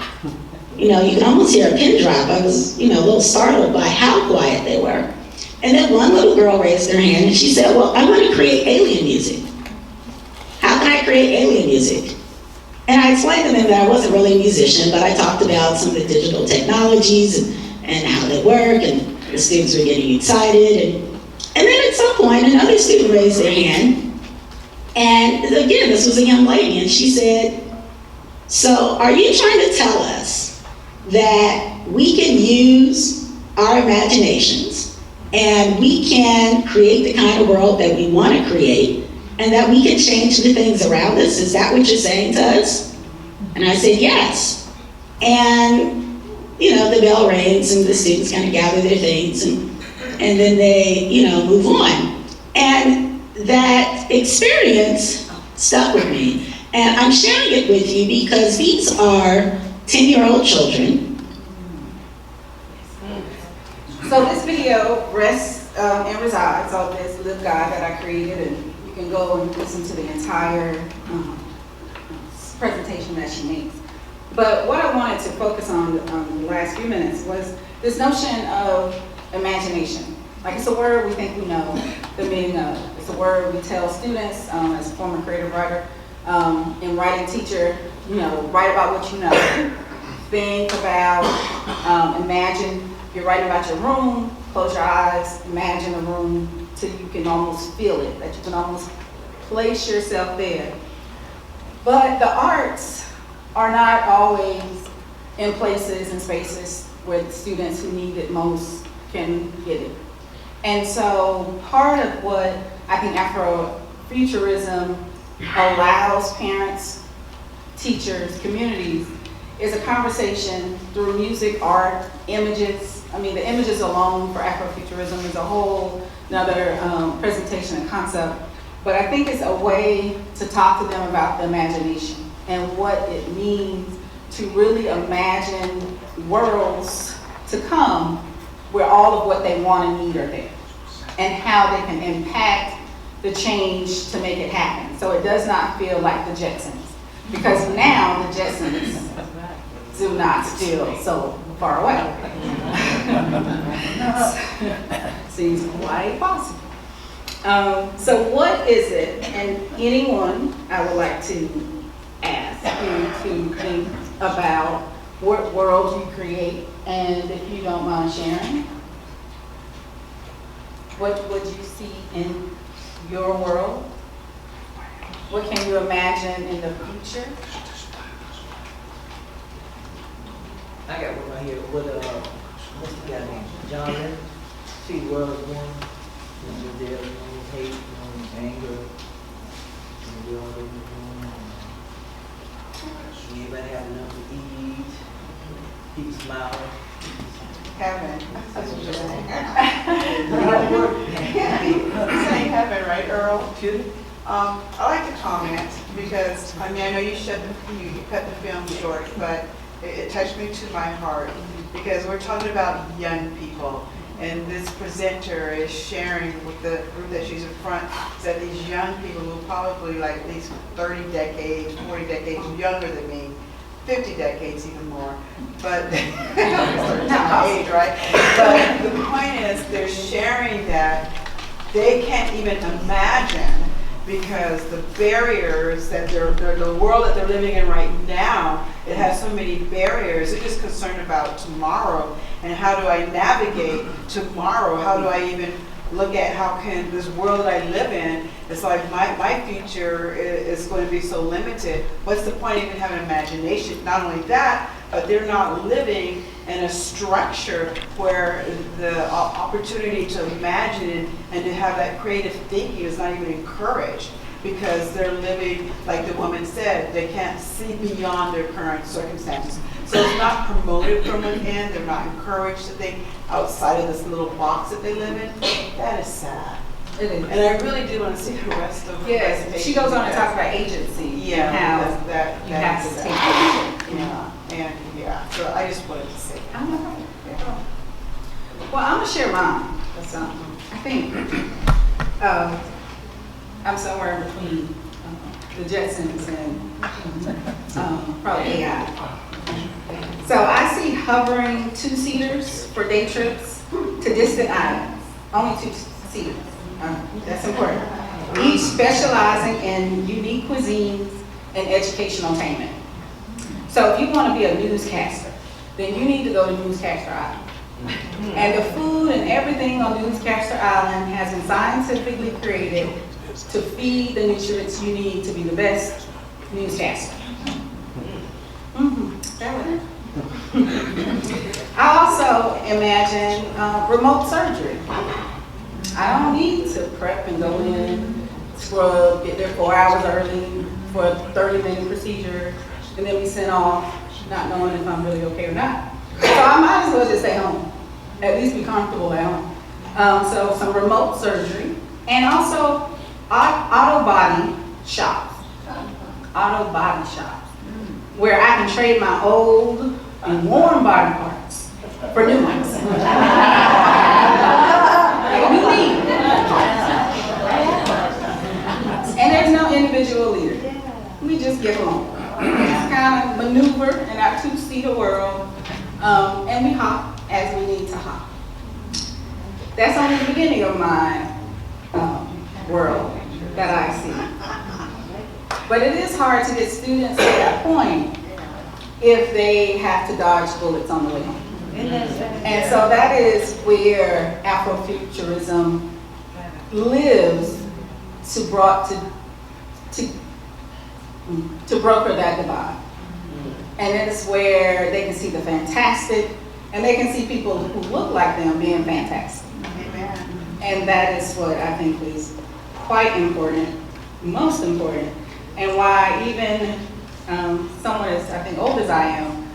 Speaker 2: You can almost hear a pin drop. I was, a little startled by how quiet they were. And then one little girl raised her hand and she said, well, I want to create alien music. How can I create alien music? And I explained to them that I wasn't really a musician, but I talked about some of the digital technologies and how they work, and the students were getting excited. And then at some point, another student raised their hand, and again, this was a young lady, and she said, so are you trying to tell us that we can use our imaginations and we can create the kind of world that we want to create, and that we can change the things around us? Is that what you're saying to us? And I said, yes. And, the bell rings and the students kind of gather their things and then they, move on. And that experience stuck with me. And I'm sharing it with you because these are 10-year-old children.
Speaker 8: So this video rests and resides on this little guide that I created, and you can go and listen to the entire presentation that she makes. But what I wanted to focus on the last few minutes was this notion of imagination. Like, it's a word we think we know the meaning of. It's a word we tell students as a former creative writer and writing teacher, write about what you know. Think about, imagine. You're writing about your room, close your eyes, imagine a room till you can almost feel it, that you can almost place yourself there. But the arts are not always in places and spaces where the students who need it most can get it. And so part of what I think Afrofuturism allows parents, teachers, communities is a conversation through music, art, images. I mean, the images alone for Afrofuturism is a whole another presentation and concept. But I think it's a way to talk to them about the imagination and what it means to really imagine worlds to come where all of what they want and need are there, and how they can impact the change to make it happen. So it does not feel like the Jetsons, because now the Jetsons do not feel so far away. Seems quite possible. So what is it, and anyone I would like to ask you to think about what world you create, and if you don't mind sharing. What would you see in your world? What can you imagine in the future?
Speaker 9: I got one right here. What's the guy named? John Lennon. See, the world is one. There's no hate, no anger. And we all live in one. Everybody have enough to eat. People smiling.
Speaker 10: Heaven. That's what you're saying. You're saying heaven, right, Earl? I like to comment because, I know you cut the film short, but it touched me to my heart because we're talking about young people. And this presenter is sharing with the group that she's in front that these young people who are probably like at least 30 decades, 40 decades younger than me, 50 decades even more, but not age, right? But the point is they're sharing that they can't even imagine because the barriers that the world that they're living in right now, it has so many barriers. They're just concerned about tomorrow and how do I navigate tomorrow? How do I even look at how can this world that I live in, it's like my future is going to be so limited. What's the point of even having imagination? Not only that, but they're not living in a structure where the opportunity to imagine and to have that creative thinking is not even encouraged because they're living, like the woman said, they can't see beyond their current circumstances. So it's not promoted from within, they're not encouraged to think outside of this little box that they live in. That is sad.
Speaker 8: It is.
Speaker 10: And I really do want to see the rest of the
Speaker 8: Yes, she goes on to talk about agency.
Speaker 10: Yeah,
Speaker 8: and how
Speaker 10: that
Speaker 8: you have to
Speaker 10: is
Speaker 8: take
Speaker 10: sad.
Speaker 8: action.
Speaker 10: Yeah, and yeah, so I just wanted to say.
Speaker 8: I know. Yeah. Well, I'm gonna share mine. That's I think I'm somewhere in between the Jetsons and probably AI. So I see hovering two-seaters for day trips to distant islands. Only two-seaters. That's important. Each specializing in unique cuisines and educational attainment. So if you want to be a newscaster, then you need to go to Newscaster Island. And the food and everything on Newscaster Island has been scientifically created to feed the nutrients you need to be the best newscaster. I also imagine remote surgery. I don't need to prep and go in, scrub, get there 4 hours early for a 30-minute procedure, and then be sent off not knowing if I'm really okay or not. So I might as well just stay home, at least be comfortable at home. So some remote surgery, and also auto body shops, where I can trade my old and worn body parts for new ones. And there's no individual leader. We just get along. We just kind of maneuver in our two-seater world, and we hop as we need to hop. That's only the beginning of my world that I see. But it is hard to get students to that point if they have to dodge bullets on the way home. And so that is where Afrofuturism lives to broker that divide. And it is where they can see the fantastic, and they can see people who look like them being fantastic. And that is what I think is quite important, most important, and why even someone as, I think, old as I am,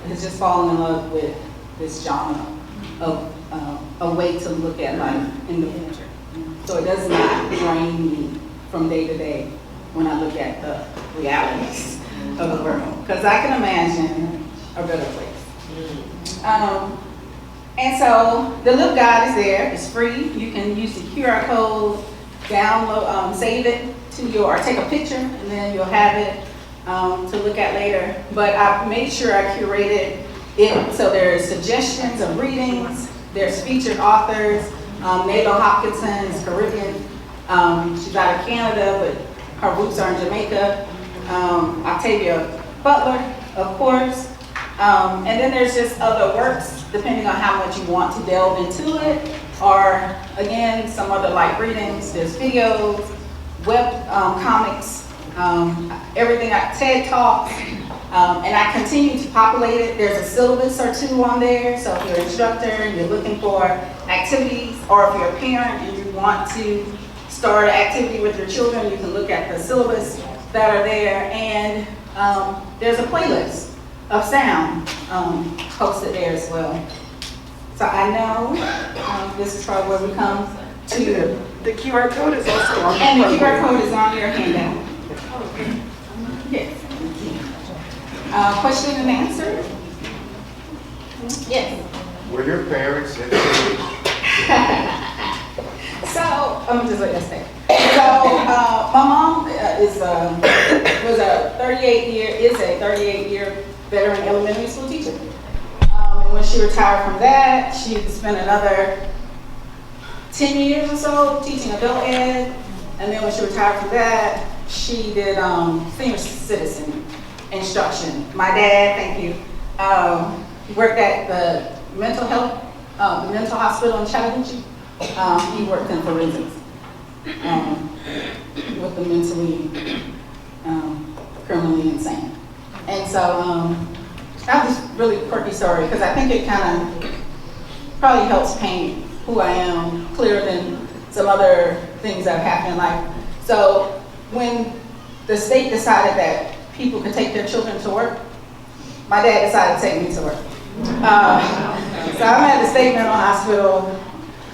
Speaker 8: has just fallen in love with this genre of a way to look at life in the future. So it does not drain me from day to day when I look at the realities of the world, because I can imagine a better place. And so the Live Guide is there. It's free. You can use the QR code, download, save it to your, or take a picture, and then you'll have it to look at later. But I made sure I curated it so there's suggestions of readings. There's featured authors. Nalo Hopkinson is Caribbean. She's out of Canada, but her roots are in Jamaica. Octavia Butler, of course.
Speaker 5: And then there's just other works, depending on how much you want to delve into it, or again, some other light readings. There's videos, web comics, everything like TED Talks, and I continue to populate it. There's a syllabus or two on there, so if you're an instructor and you're looking for activities, or if you're a parent and you want to start an activity with your children, you can look at the syllabus that are there, and there's a playlist of sound posted there as well. So I know this is probably where we come to.
Speaker 10: The QR code is also on.
Speaker 5: And the QR code is on your handout. Yes. Question and answer? Yes.
Speaker 11: Were your parents educated?
Speaker 5: So, I'm just let that stay. So, my mom is a 38-year veteran elementary school teacher. And when she retired from that, she spent another 10 years or so teaching adult ed. And then when she retired from that, she did senior citizen instruction. My dad, thank you, worked at the mental health, the mental hospital in Chattahoochee. He worked in forensics with the mentally, criminally insane. And so that was really quirky story, because I think it kind of probably helps paint who I am clearer than some other things that have happened in life. So when the state decided that people could take their children to work, my dad decided to take me to work. So I'm at the State Mental Hospital.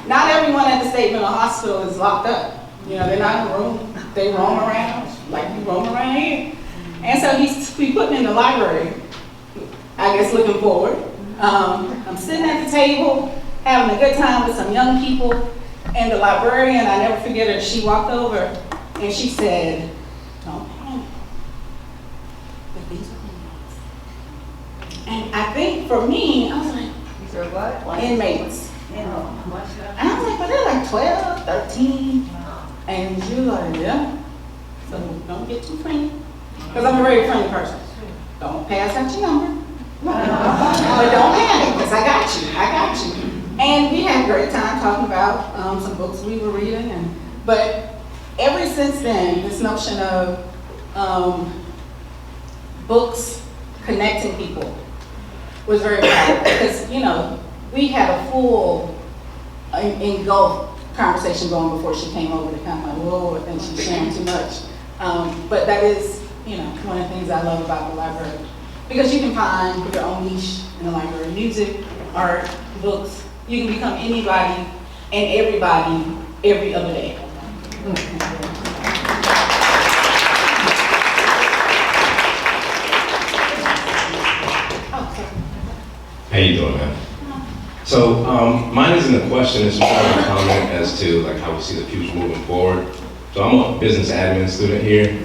Speaker 5: Not everyone at the State Mental Hospital is locked up. You know, they're not in a room. They roam around like we roam around here. And so he put me in the library, I guess looking forward. I'm sitting at the table, having a good time with some young people, and the librarian, I never forget her, she walked over and she said, "Don't panic, but these are inmates." And I think for me, I was like,
Speaker 9: These are what?
Speaker 5: inmates. And I was like, but they're like 12, 13. And she was like, yeah. So don't get too friendly. Because I'm a very friendly person. Don't pass out your number. But don't panic, because I got you. And we had a great time talking about some books we were reading. But ever since then, this notion of books connecting people was very important. Because, you know, we had a full engulfed conversation going before she came over to kind of like, whoa, I think she's sharing too much. But that is, you know, one of the things I love about the library. Because you can find your own niche in the library. Music, art, books. You can become anybody and everybody every other day.
Speaker 12: How you doing, man? So mine isn't a question, it's more of a comment as to like how we see the future moving forward. So I'm a business admin student here,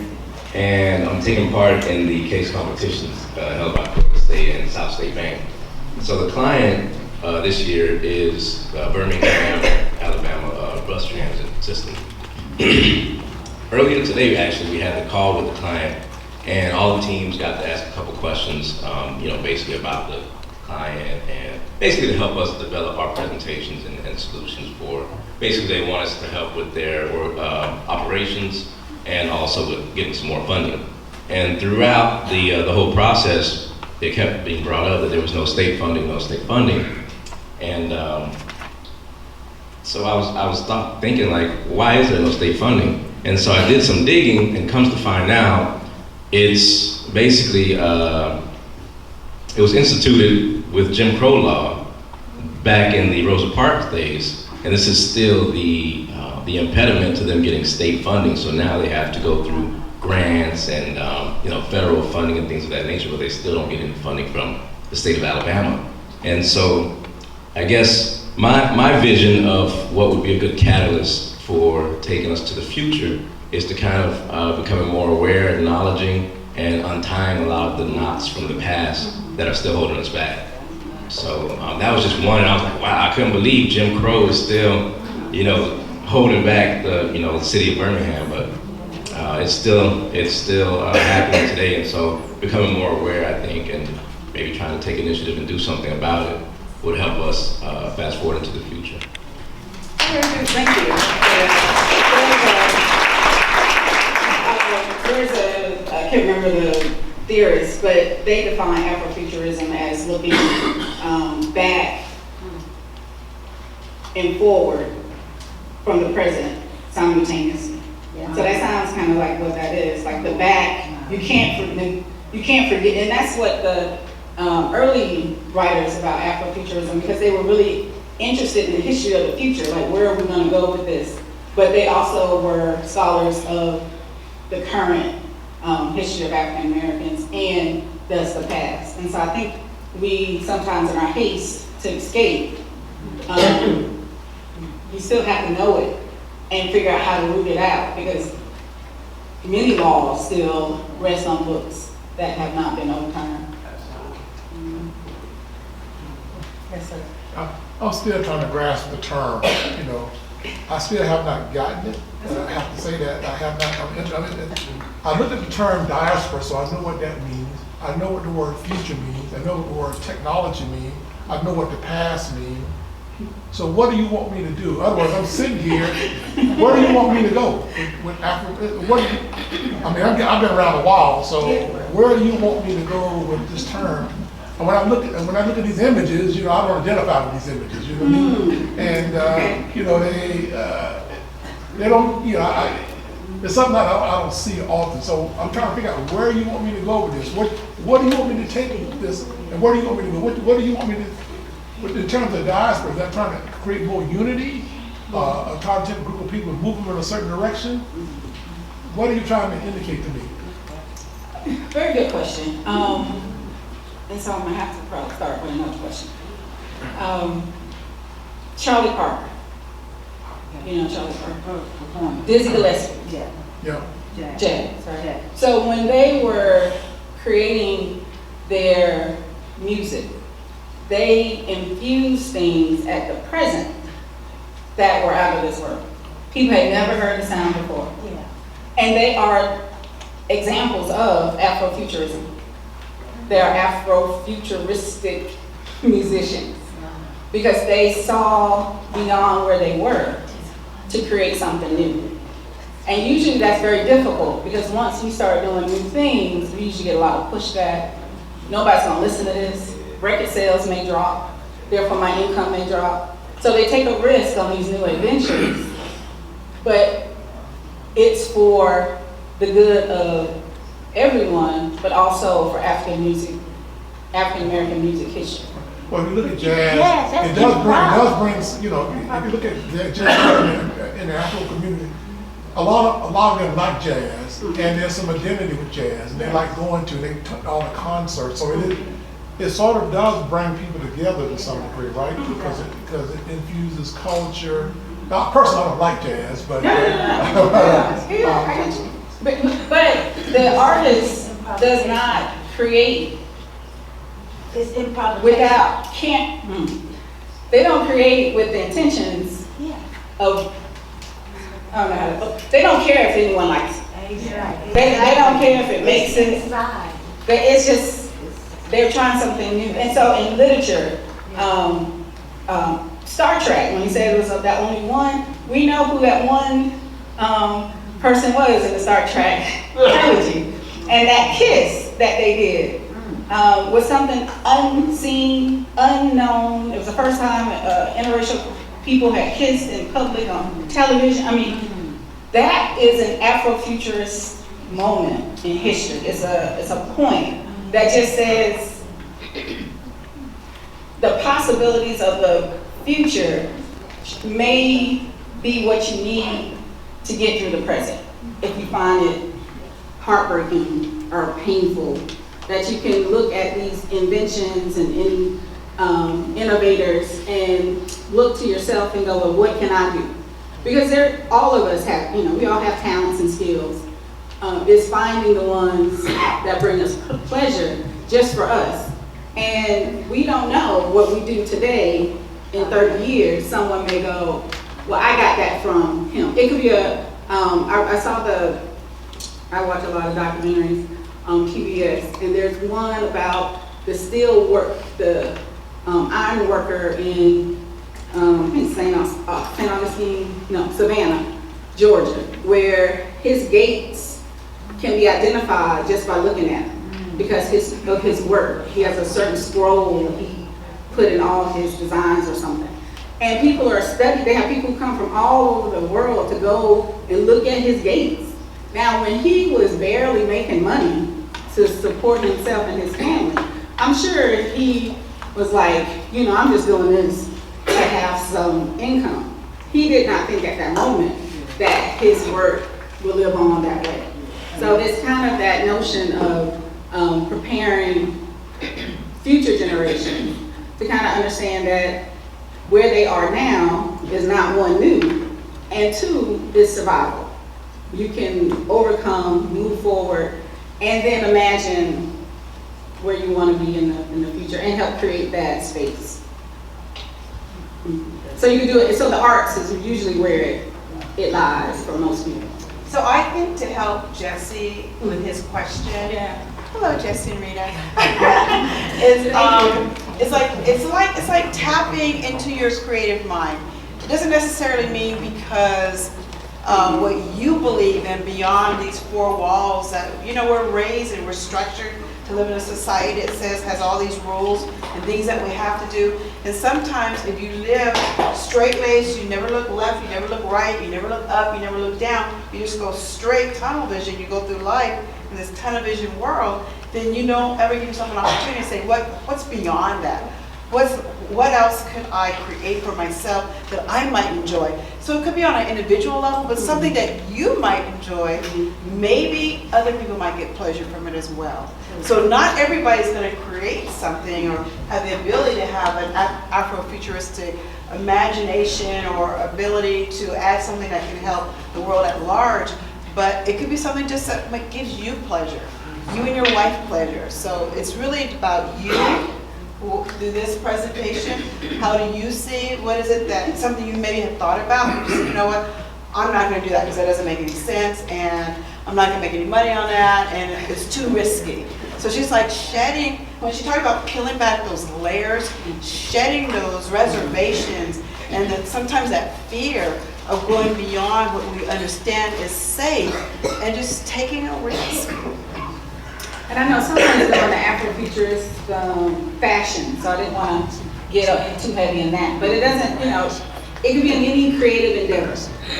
Speaker 12: and I'm taking part in the case competitions held by Florida State and South State Bank. So the client this year is Birmingham, Alabama bus transit system. Earlier today, actually, we had the call with the client, and all the teams got to ask a couple questions, you know, basically about the client and basically to help us develop our presentations and solutions for, basically they want us to help with their operations and also with getting some more funding. And throughout the whole process, it kept being brought up that there was no state funding. And so I was thinking like, why is there no state funding? And so I did some digging, and comes to find out, it's basically, it was instituted with Jim Crow law back in the Rosa Parks days, and this is still the impediment to them getting state funding. So now they have to go through grants and you know, federal funding and things of that nature, but they still don't get any funding from the state of Alabama. And so I guess my vision of what would be a good catalyst for taking us to the future is to kind of becoming more aware, acknowledging, and untying a lot of the knots from the past that are still holding us back. So that was just one, and I was like, wow, I couldn't believe Jim Crow is still, you know, holding back the, you know, the city of Birmingham, but it's still happening today, and so becoming more aware, I think, and maybe trying to take initiative and do something about it would help us fast forward into the future.
Speaker 5: Thank you. I can't remember the theorist, but they define Afrofuturism as looking back and forward from the present simultaneously. So that sounds kind of like what that is. Like the back, you can't forget, and that's what the early writers about Afrofuturism, because they were really interested in the history of the future, like where are we going to go with this? But they also were scholars of the current history of African Americans and thus the past. And so I think we sometimes in our haste to escape, you still have to know it and figure out how to root it out, because many laws still rest on books that have not been overturned. Yes, sir.
Speaker 13: I'm still trying to grasp the term, you know. I still have not gotten it. I have to say that I have not. I looked at the term diaspora, so I know what that means. I know what the word future means. I know what the word technology means. I know what the past means. So what do you want me to do? Otherwise, I'm sitting here. Where do you want me to go with Africa? I've been around a while, so where do you want me to go with this term? And when I look at these images, you know, I don't identify with these images. You know what I mean? And you know, they don't. You know, it's something that I don't see often. So I'm trying to figure out where you want me to go with this. What do you want me to take with this? And where do you want me to go? What do you want me to? In terms of diaspora, is that trying to create more unity? Trying to take a group of people and move them in a certain direction? What are you trying to indicate to me?
Speaker 5: Very good question. And so I'm gonna have to probably start with another question. Charlie Parker. You know Charlie Parker. Dizzy Gillespie.
Speaker 13: Yeah.
Speaker 5: Jazz. Right? So when they were creating their music, they infused things at the present that were out of this world. People had never heard the sound before. And they are examples of Afrofuturism. They are Afrofuturistic musicians because they saw beyond where they were to create something new. And usually that's very difficult because once you start doing new things, we usually get a lot of pushback. Nobody's gonna listen to this. Record sales may drop, therefore my income may drop. So they take a risk on these new adventures, but it's for the good of everyone, but also for African American music history.
Speaker 13: Well, if you look at jazz, it does bring, you know, if you look at jazz in the Afro community, a lot of them like jazz, and there's some identity with jazz, and they like going to, they took all the concerts, so it sort of does bring people together to some degree, right? Because it infuses culture. Now, personally, I don't like jazz, but
Speaker 5: but the artist does not create without they don't create with the intentions of I don't know how to, they don't care if anyone likes it. They don't care if it makes sense. But it's just they're trying something new. And so in literature, Star Trek, when he said it was that only one, we know who that one person was in the Star Trek trilogy. And that kiss that they did was something unseen, unknown. It was the first time interracial people had kissed in public on television. I mean, that is an Afrofuturist moment in history. It's a point that just says the possibilities of the future may be what you need to get through the present. If you find it heartbreaking or painful, that you can look at these inventions and innovators and look to yourself and go, well, what can I do? Because all of us have, we all have talents and skills. It's finding the ones that bring us pleasure just for us. And we don't know what we do today in 30 years. Someone may go, well, I got that from him. It could be I watch a lot of documentaries on PBS, and there's one about
Speaker 8: the steel work, the iron worker in I think St. Augustine, no, Savannah, Georgia, where his gates can be identified just by looking at them because of his work. He has a certain scroll he put in all his designs or something. And people are studying, they have people come from all over the world to go and look at his gates. Now, when he was barely making money to support himself and his family, I'm sure he was like, you know, I'm just doing this to have some income. He did not think at that moment that his work will live on that way. So it's kind of that notion of preparing future generations to kind of understand that where they are now is not one, new, and two, is survival. You can overcome, move forward, and then imagine where you want to be in the future and help create that space. So you can do it, so the arts is usually where it lies for most people.
Speaker 10: So I think to help Jesse with his question, hello Jesse and Rita, it's like tapping into your creative mind. It doesn't necessarily mean because what you believe in beyond these four walls that, you know, we're raised and we're structured to live in a society that says has all these rules and things that we have to do. And sometimes if you live straight-laced, you never look left, you never look right, you never look up, you never look down, you just go straight tunnel vision, you go through life in this tunnel vision world, then you don't ever give yourself an opportunity to say, what's beyond that? What else could I create for myself that I might enjoy? So it could be on an individual level, but something that you might enjoy, maybe other people might get pleasure from it as well. So not everybody's going to create something or have the ability to have an Afrofuturistic imagination or ability to add something that can help the world at large, but it could be something just that gives you pleasure, you and your wife pleasure. So it's really about you. Through this presentation, how do you see, what is it that, something you maybe have thought about, and you say, you know what, I'm not going to do that because that doesn't make any sense, and I'm not going to make any money on that, and it's too risky. So she's like shedding, when she talked about peeling back those layers, shedding those reservations, and that sometimes that fear of going beyond what we understand is safe, and just taking a risk.
Speaker 8: And I know sometimes they're on the Afrofuturist fashion, so I didn't want to get too heavy in that. But it doesn't, you know, it could be in any creative endeavor.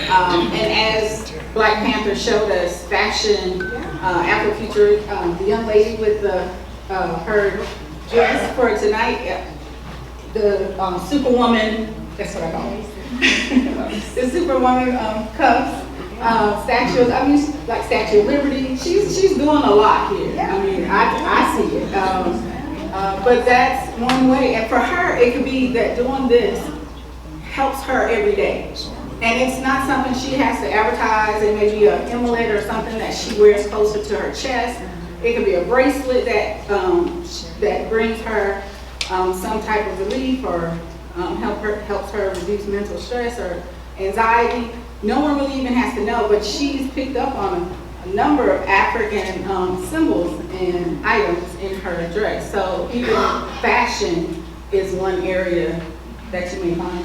Speaker 8: And as Black Panther showed us, fashion, Afrofuturist, the young lady with her dress for tonight, the Superwoman, that's what I call it, the Superwoman cuffs. Statues, I mean, like Statue of Liberty, she's doing a lot here. I mean, I see it. But that's one way. And for her, it could be that doing this helps her every day. And it's not something she has to advertise. It may be an emblem or something that she wears closer to her chest. It could be a bracelet that brings her some type of relief or helps her reduce mental stress or anxiety. No one really even has to know, but she's picked up on a number of African symbols and items in her dress. So even fashion is one area that you may find.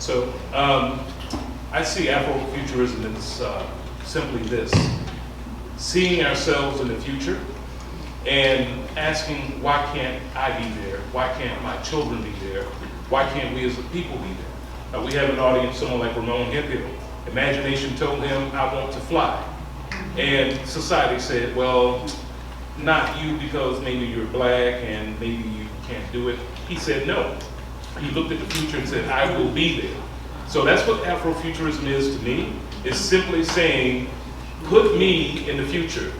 Speaker 3: So I see Afrofuturism as simply this: seeing ourselves in the future and asking, why can't I be there? Why can't my children be there? Why can't we as a people be there? We have an audience, someone like Ramon Hemphill. Imagination told him, I want to fly. And society said, well, not you because maybe you're black and maybe you can't do it. He said no. He looked at the future and said, I will be there. So that's what Afrofuturism is to me. It's simply saying, put me in the future.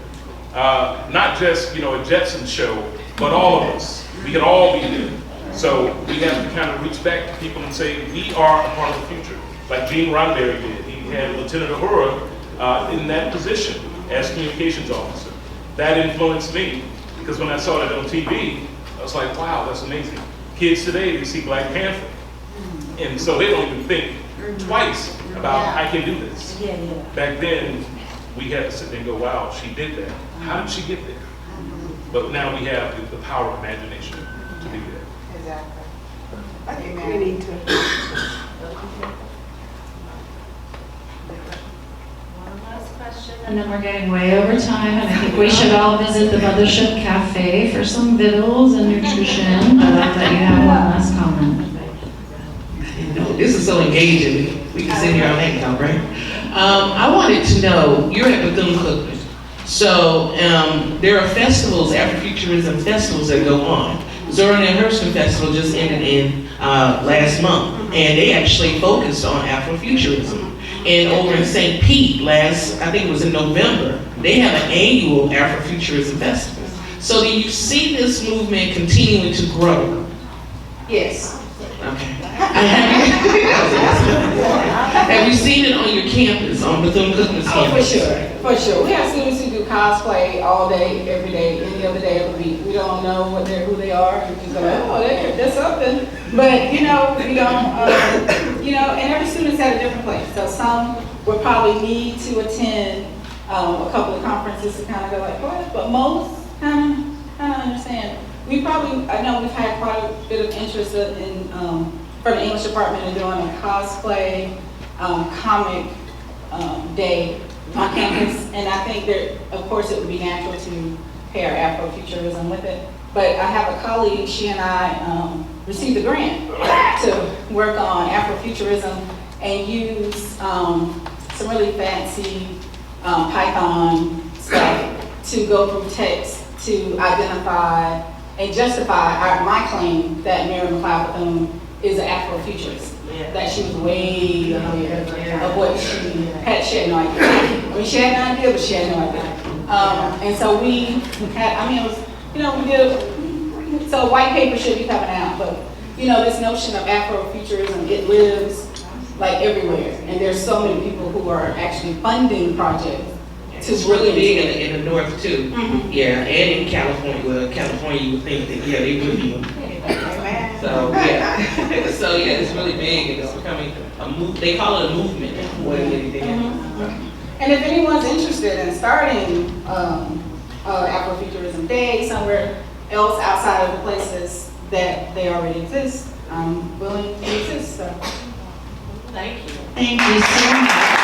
Speaker 3: Not just, you know, a Jetsons show, but all of us. We can all be there. So we have to kind of reach back to people and say, we are a part of the future. Like Gene Roddenberry did. He had Lieutenant Uhura in that position as communications officer. That influenced me because when I saw that on TV, I was like, wow, that's amazing. Kids today, they see Black Panther. And so they don't even think twice about, I can do this. Back then, we had to sit there and go, wow, she did that. How did she get there? But now we have the power of imagination to do that.
Speaker 10: Exactly.
Speaker 8: I think we need to.
Speaker 14: One last question, and then we're getting way over time, and I think we should all visit the Mothership Cafe for some vittles and nutrition, but I'll let you have one last comment.
Speaker 4: This is so engaging. We can sit here all night now, right? I wanted to know, you're at Bethune-Cookman. So there are festivals, Afrofuturism festivals that go on. Zoran and Hurston Festival just ended in last month, and they actually focused on Afrofuturism. And over in St. Pete I think it was in November, they have an annual Afrofuturism festival. So do you see this movement continuing to grow?
Speaker 8: Yes.
Speaker 4: Okay. Have you seen it on your campus, on Bethune-Cookman's campus?
Speaker 8: For sure. We have students who do cosplay all day, every day, any other day of the week. We don't know who they are. We just go, oh, they're something. But we don't, and every student's at a different place. So some will probably need to attend a couple of conferences to kind of go like, what? But most kind of understand. I know we've had quite a bit of interest in from the English department in doing a cosplay comic day on campus, and I think that, of course, it would be natural to pair Afrofuturism with it. But I have a colleague, she and I received a grant to work on Afrofuturism and use some really fancy Python stuff to go through text to identify and justify my claim that Mary McLeod Bethune is an Afrofuturist. Yeah. That she was way ahead of what she had. She had no idea. I mean, she had an idea, but she had no idea. And so we had, so white paper should be coming out, but this notion of Afrofuturism, it lives like everywhere. And there's so many people who are actually funding projects.
Speaker 4: It's really big in the north too. Mm-hmm. Yeah, and in California. Well, California, you would think that, yeah, they would be. So, yeah. So, yeah, it's really big and it's becoming a move. They call it a movement more than anything else.
Speaker 8: Mm-hmm. And if anyone's interested in starting Afrofuturism Day somewhere else outside of the places that they already exist, I'm willing to exist. So.
Speaker 14: Thank you. Thank you so much.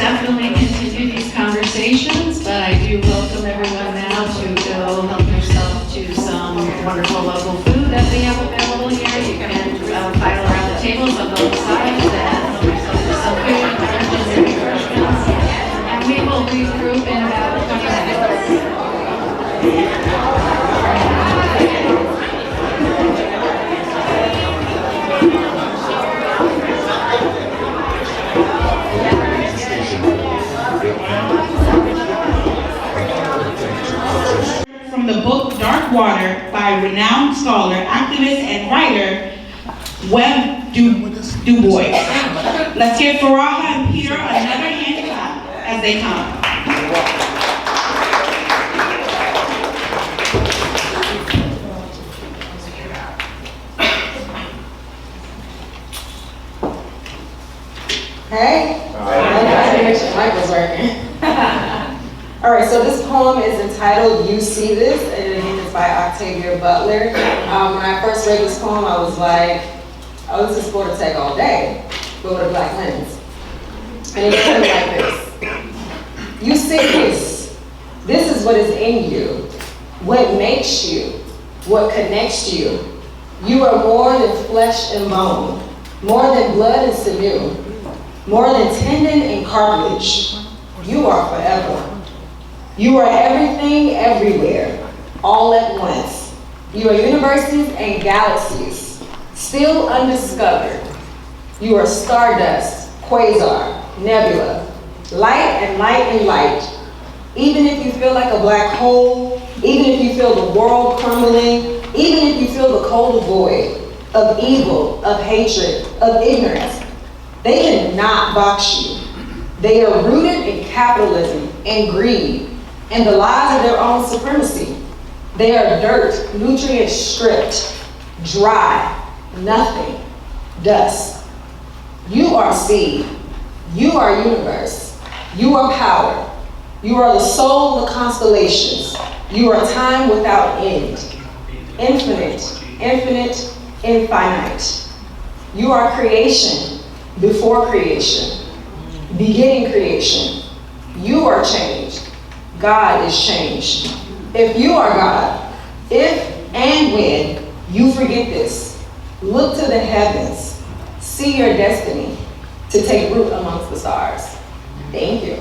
Speaker 14: Definitely continue these conversations, but I do welcome everyone now to go help yourself to some wonderful local food that we have available here. You can file around the tables on both sides and help yourself to some food, beverages, and refreshments. And we will regroup in about 20 minutes.
Speaker 5: From the book Dark Water by renowned scholar, activist, and writer Webb Du Bois. Let's give Faraha and Peter another hand clap as they come.
Speaker 15: Hey. Mic was working. All right, so this poem is entitled You See This, and again, it's by Octavia Butler. When I first read this poem, I was like, oh, this is for to take all day, but with a black lens. And it goes like this. You see this. This is what is in you, what makes you, what connects you. You are more than flesh and bone, more than blood and sinew, more than tendon and cartilage. You are forever. You are everything, everywhere, all at once. You are universes and galaxies, still undiscovered. You are stardust, quasar, nebula, light and light and light. Even if you feel like a black hole, even if you feel the world crumbling, even if you feel the cold void of evil, of hatred, of ignorance, they cannot box you. They are rooted in capitalism and greed and the lies of their own supremacy. They are dirt, nutrient stripped, dry, nothing, dust. You are seed. You are universe. You are power. You are the soul of the constellations. You are time without end. Infinite, infinite, infinite. You are creation before creation. Beginning creation. You are changed. God is changed. If you are God, if and when you forget this, look to the heavens, see your destiny to take root amongst the stars. Thank you.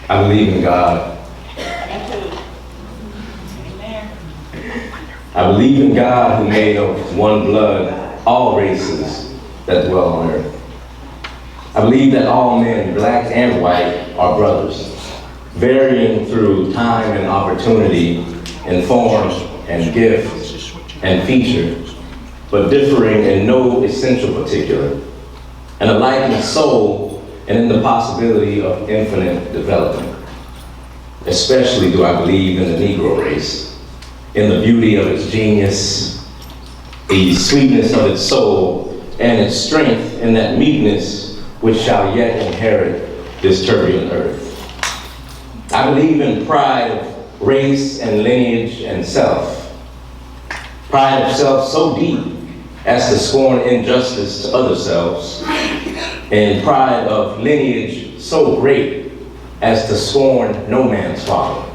Speaker 12: I believe in God. I believe in God who made of one blood all races that dwell on earth. I believe that all men, black and white, are brothers, varying through time and opportunity in form and gift and feature, but differing in no essential particular, and alike in soul and in the possibility of infinite development. Especially do I believe in the Negro race, in the beauty of its genius, the sweetness of its soul, and its strength in that meekness which shall yet inherit this turbulent earth. I believe in pride of race and lineage and self. Pride of self so deep as to scorn injustice to other selves, and pride of lineage so great as to scorn no man's father,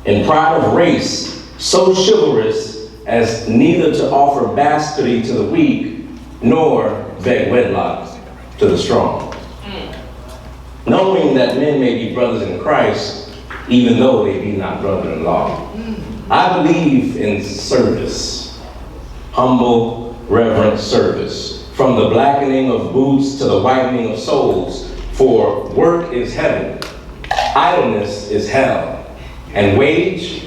Speaker 12: and pride of race so chivalrous as neither to offer bastardy to the weak nor beg wedlock to the strong. Knowing that men may be brothers in Christ, even though they be not brother-in-law. I believe in service, humble, reverent service, from the blackening of boots to the whitening of souls, for work is heaven, idleness is hell, and wage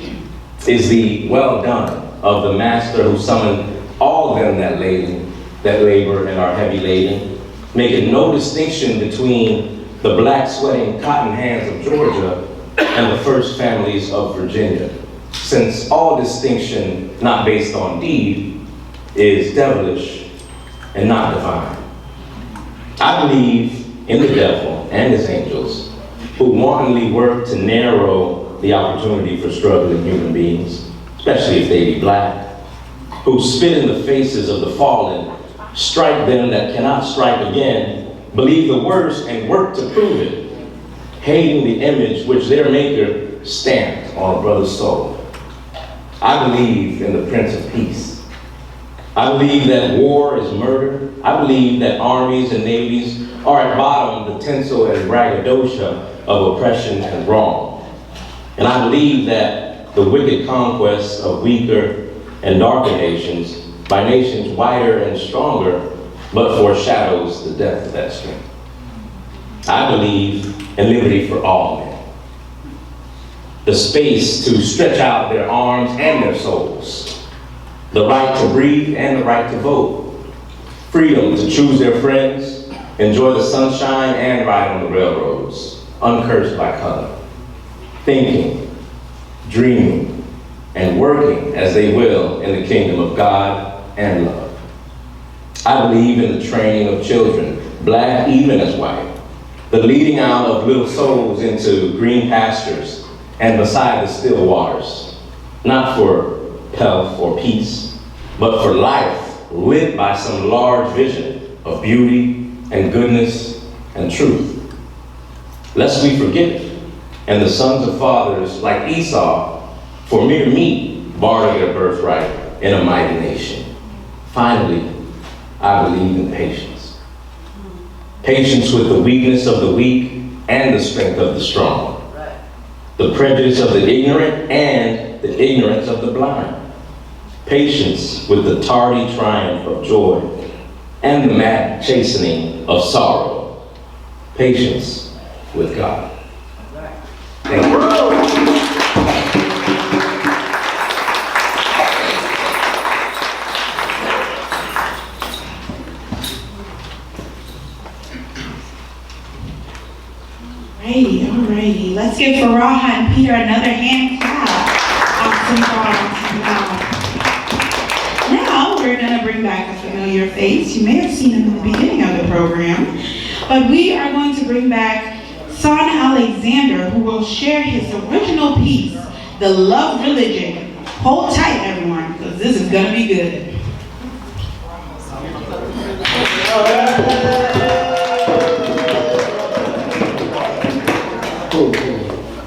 Speaker 12: is the well done of the master who summoned all them that labor and are heavy laden, making no distinction between the black sweating cotton hands of Georgia and the first families of Virginia, since all distinction not based on deed is devilish and not divine. I believe in the devil and his angels who wantonly work to narrow the opportunity for struggling human beings, especially if they be black, who spit in the faces of the fallen, strike them that cannot strike again, believe the worst and work to prove it, hating the image which their maker stamped on a brother's soul. I believe in the Prince of Peace. I believe that war is murder. I believe that armies and navies are at bottom the tinsel and braggadocio of oppression and wrong. And I believe that the wicked conquest of weaker and darker nations by nations wider and stronger, but foreshadows the death of that strength. I believe in liberty for all men. The space to stretch out their arms and their souls. The right to breathe and the right to vote. Freedom to choose their friends, enjoy the sunshine and ride on the railroads, uncursed by color. Thinking, dreaming, and working as they will in the kingdom of God and love. I believe in the training of children, black even as white, the leading out of little souls into green pastures and beside the still waters, not for health or peace, but for life lit by some large vision of beauty and goodness and truth. Lest we forget it, and the sons of fathers, like Esau, for mere meat, barter their birthright in a mighty nation. Finally, I believe in patience. Patience with the weakness of the weak and the strength of the strong. The prejudice of the ignorant and the ignorance of the blind. patience with the tardy triumph of joy, and the mad chastening of sorrow. Patience with God. Thank you.
Speaker 5: Alrighty. Let's give Faraha and Peter another hand clap. Awesome. Now we're gonna bring back a familiar face. You may have seen him in the beginning of the program, but we are going to bring back Son Alexander, who will share his original piece, The Love Religion. Hold tight, everyone, because this is gonna be good.
Speaker 6: Cool.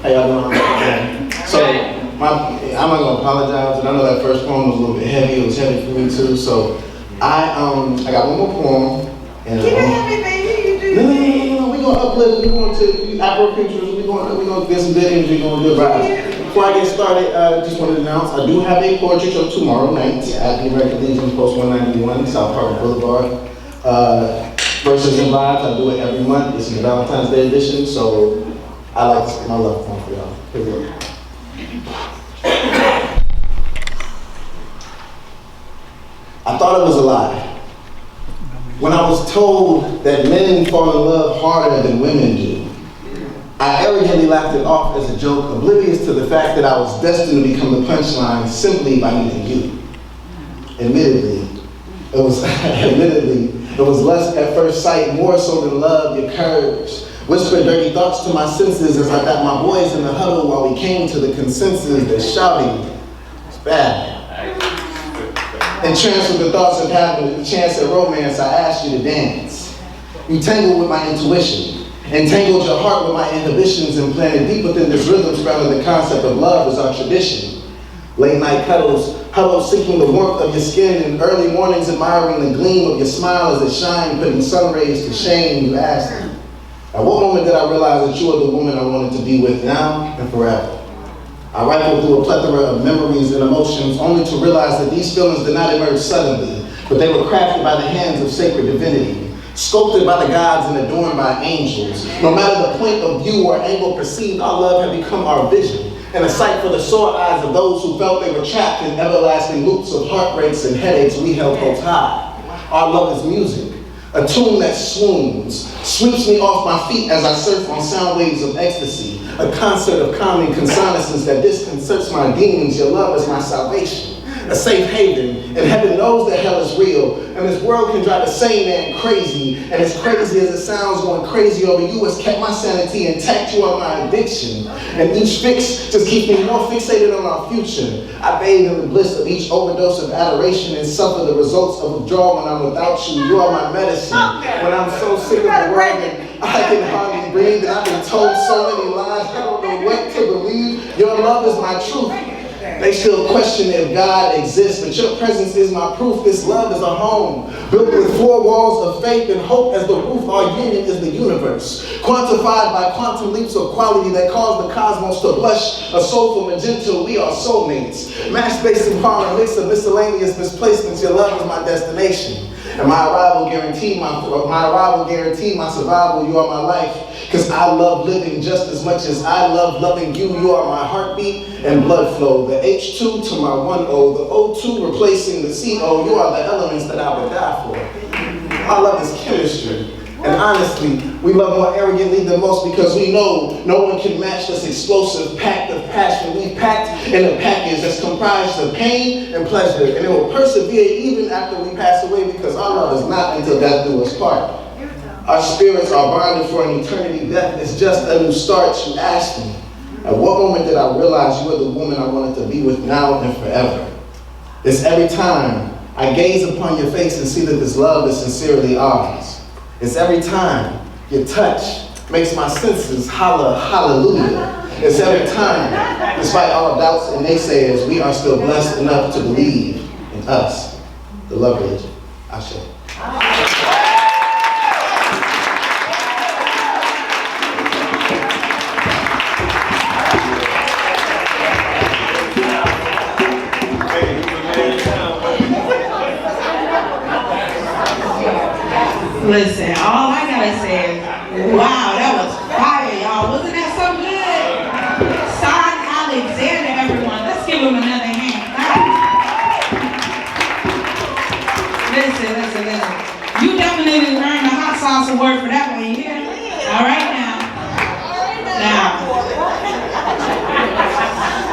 Speaker 6: How y'all doing? So, I'm not gonna apologize, and I know that first poem was a little bit heavy. It was heavy for me too. So, I got one more poem. And,
Speaker 10: Keep it heavy, baby. You do.
Speaker 6: No. We gonna uplift. We going to Afrofuturism. We gonna get some good energy. We gonna do vibes. Before I get started, I just wanted to announce I do have a poetry show tomorrow night at the American Legion Post 191 South Park Boulevard. Verses and Vibes. I do it every month. This is the Valentine's Day edition, so I like to spend my love poem for y'all. Here we go. I thought it was a lie when I was told that men fall in love harder than women do. I arrogantly laughed it off as a joke, oblivious to the fact that I was destined to become the punchline simply by meeting you. Admittedly, it was lust at first sight, more so than love, your curves. Whispered dirty thoughts to my senses as I got my boys in the huddle while we came to the consensus that shouting was bad. Entranced with the thoughts of having a chance at romance, I asked you to dance. You tangled with my intuition, entangled your heart with my inhibitions, and planted deep within this rhythm surrounding the concept of love as our tradition. Late night huddles seeking the warmth of your skin, and early mornings admiring the gleam of your smile as it shined, putting sun rays to shame. You asked me, at what moment did I realize that you are the woman I wanted to be with now and forever? I rifled through a plethora of memories and emotions, only to realize that these feelings did not emerge suddenly, but they were crafted by the hands of sacred divinity, sculpted by the gods and adorned by angels. No matter the point of view or angle perceived, our love had become our vision, and a sight for the sore eyes of those who felt they were trapped in everlasting loops of heartbreaks and headaches we held hopes high. Our love is music, a tune that swoons, sweeps me off my feet as I surf on sound waves of ecstasy, a concert of calming consonances that disconcerts my demons. Your love is my salvation, a safe haven, and heaven knows that hell is real, and this world can drive a sane man crazy, and as crazy as it sounds, going crazy over you has kept my sanity intact. You are my addiction, and each fix just keeps me more fixated on our future. I bathe in the bliss of each overdose of adoration and suffer the results of withdrawal when I'm without you. You are my medicine. When I'm so sick of the world and I can hardly breathe, and I've been told so many lies, I don't know what to believe. Your love is my truth. They still question if God exists, but your presence is my proof. This love is a home, built with 4 walls of faith and hope as the roof. Our union is the universe, quantified by quantum leaps of quality that cause the cosmos to blush. A soulful magenta, we are soulmates. Match based upon a mix of miscellaneous misplacements. Your love is my destination, and my arrival guaranteed my survival. You are my life. Because I love living just as much as I love loving you. You are my heartbeat and blood flow. The H2 to my 1O. The O2 replacing the CO. You are the elements that I would die for. Our love is chemistry. And honestly, we love more arrogantly than most because we know no one can match this explosive pact of passion we packed in a package that's comprised of pain and pleasure. And it will persevere even after we pass away because our love is not until death do us part. Our spirits are bonded for an eternity. Death is just a new start. You asked me, at what moment did I realize you are the woman I wanted to be with now and forever? It's every time I gaze upon your face and see that this love is sincerely ours. It's every time your touch makes my senses holler hallelujah. It's every time, despite all doubts and naysayers, we are still blessed enough to believe in us, the love religion. Ashe.
Speaker 11: Hey,
Speaker 5: Listen, all I gotta say is, wow, that was fire, y'all. Wasn't that so good? Son Alexander, everyone. Let's give him another hand. Listen. You definitely earned the hot sauce award for that one, you hear? All right now.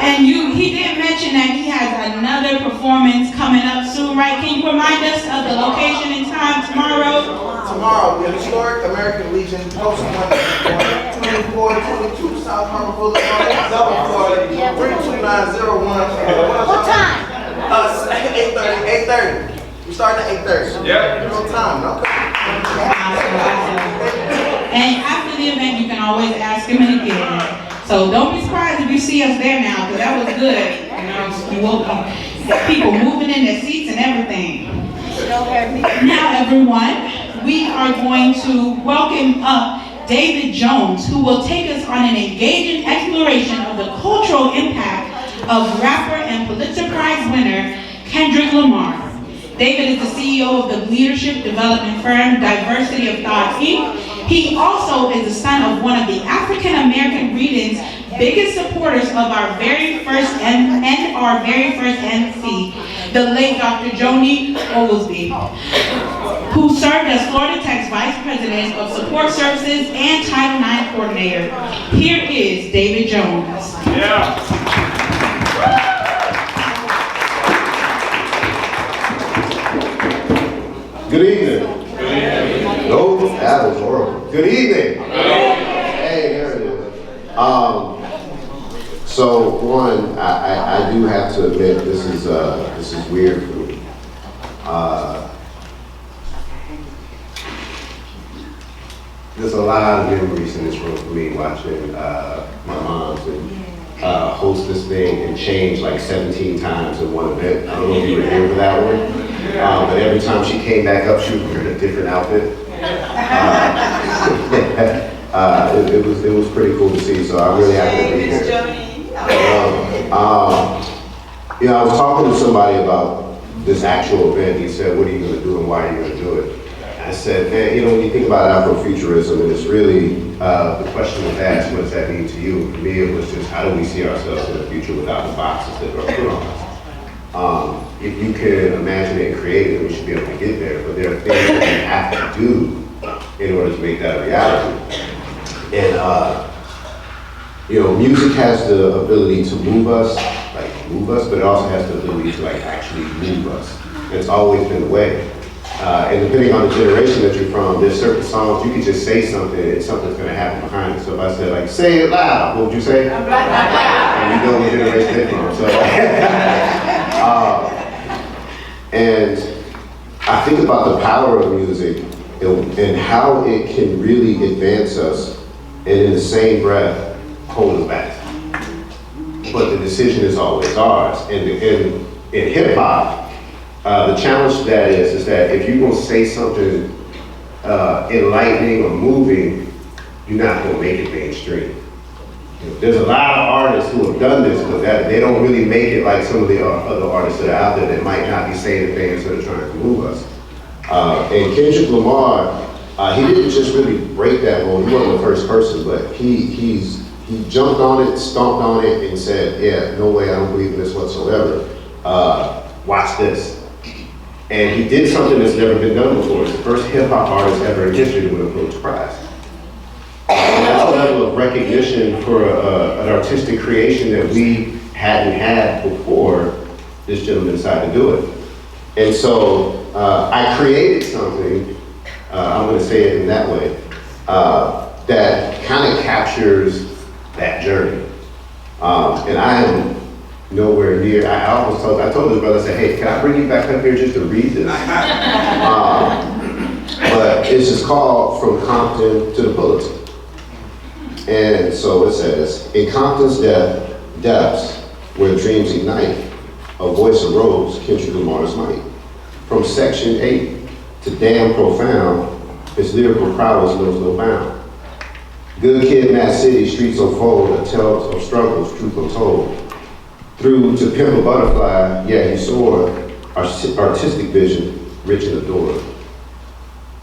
Speaker 5: And he did mention that he has another performance coming up soon, right? Can you remind us of the location and time tomorrow?
Speaker 6: Tomorrow, the historic American Legion hosting 2422 South Harlem Boulevard, Double Florida, 32901.
Speaker 8: What time?
Speaker 6: 8:30. We start at 8:30.
Speaker 3: Yeah.
Speaker 6: No time, no.
Speaker 5: And after the event, you can always ask him again. So don't be surprised if you see us there now, because that was good. You will people moving in their seats and everything. Now, everyone, we are going to welcome up David Jones, who will take us on an engaging exploration of the cultural impact of rapper and Pulitzer Prize winner Kendrick Lamar. David is the CEO of the leadership development firm Diversity of Thought, Inc. He also is the son of one of the African American Reading's biggest supporters of our very first NC, the late Dr. Joni Oglesby, who served as Florida Tech's Vice President of Support Services and Title IX Coordinator. Here is David Jones.
Speaker 3: Yeah.
Speaker 16: Good evening. No, that was horrible. Good evening. Hey, there it is. So one, I do have to admit this is weird for me. There's a lot of memories in this room for me watching my mom host this thing and change like 17 times in one event. I don't know if you were here for that one. But every time she came back up, she was wearing a different outfit. It was pretty cool to see, so I'm really happy to be here. I was talking to somebody about this actual event. He said, what are you going to do and why are you going to do it? I said, man, when you think about Afrofuturism, and it's really, the question was asked, what does that mean to you? For me, it was just, how do we see ourselves in the future without the boxes that are put on us? If you can imagine it and create it, we should be able to get there. But there are things that we have to do in order to make that a reality. And music has the ability to move us, but it also has the ability to actually move us. And it's always been the way. And depending on the generation that you're from, there's certain songs you can just say something and something's going to happen behind it. So if I said say it loud, what would you say? And you know what generation they're from. So. And I think about the power of music and how it can really advance us and in the same breath hold us back. But the decision is always ours. And in hip hop, the challenge to that is that if you're going to say something enlightening or moving, you're not going to make it mainstream. There's a lot of artists who have done this, but they don't really make it like some of the other artists that are out there that might not be saying things that are trying to move us. And Kendrick Lamar, he didn't just really break that mold. He wasn't the first person, but he jumped on it, stomped on it, and said, yeah, no way, I don't believe in this whatsoever. Watch this. And he did something that's never been done before. It's the first hip hop artist ever in history to win a Pulitzer Prize. And that's a level of recognition for an artistic creation that we hadn't had before this gentleman decided to do it. And so I created something, I'm going to say it in that way, that kind of captures that journey. And I am nowhere near, I told his brother, I said, hey, can I bring you back up here just to read this? But it's just called From Compton to the Pulitzer. And so it says, in Compton's depths, where dreams ignite, a voice arose, Kendrick Lamar's might. From Section 8 to damn profound, his lyrical prowess knows no bound. Good kid in that city, streets unfold, a tales of struggles, truth untold. Through to Pimp a Butterfly, yeah, he soared, artistic vision, rich and adored.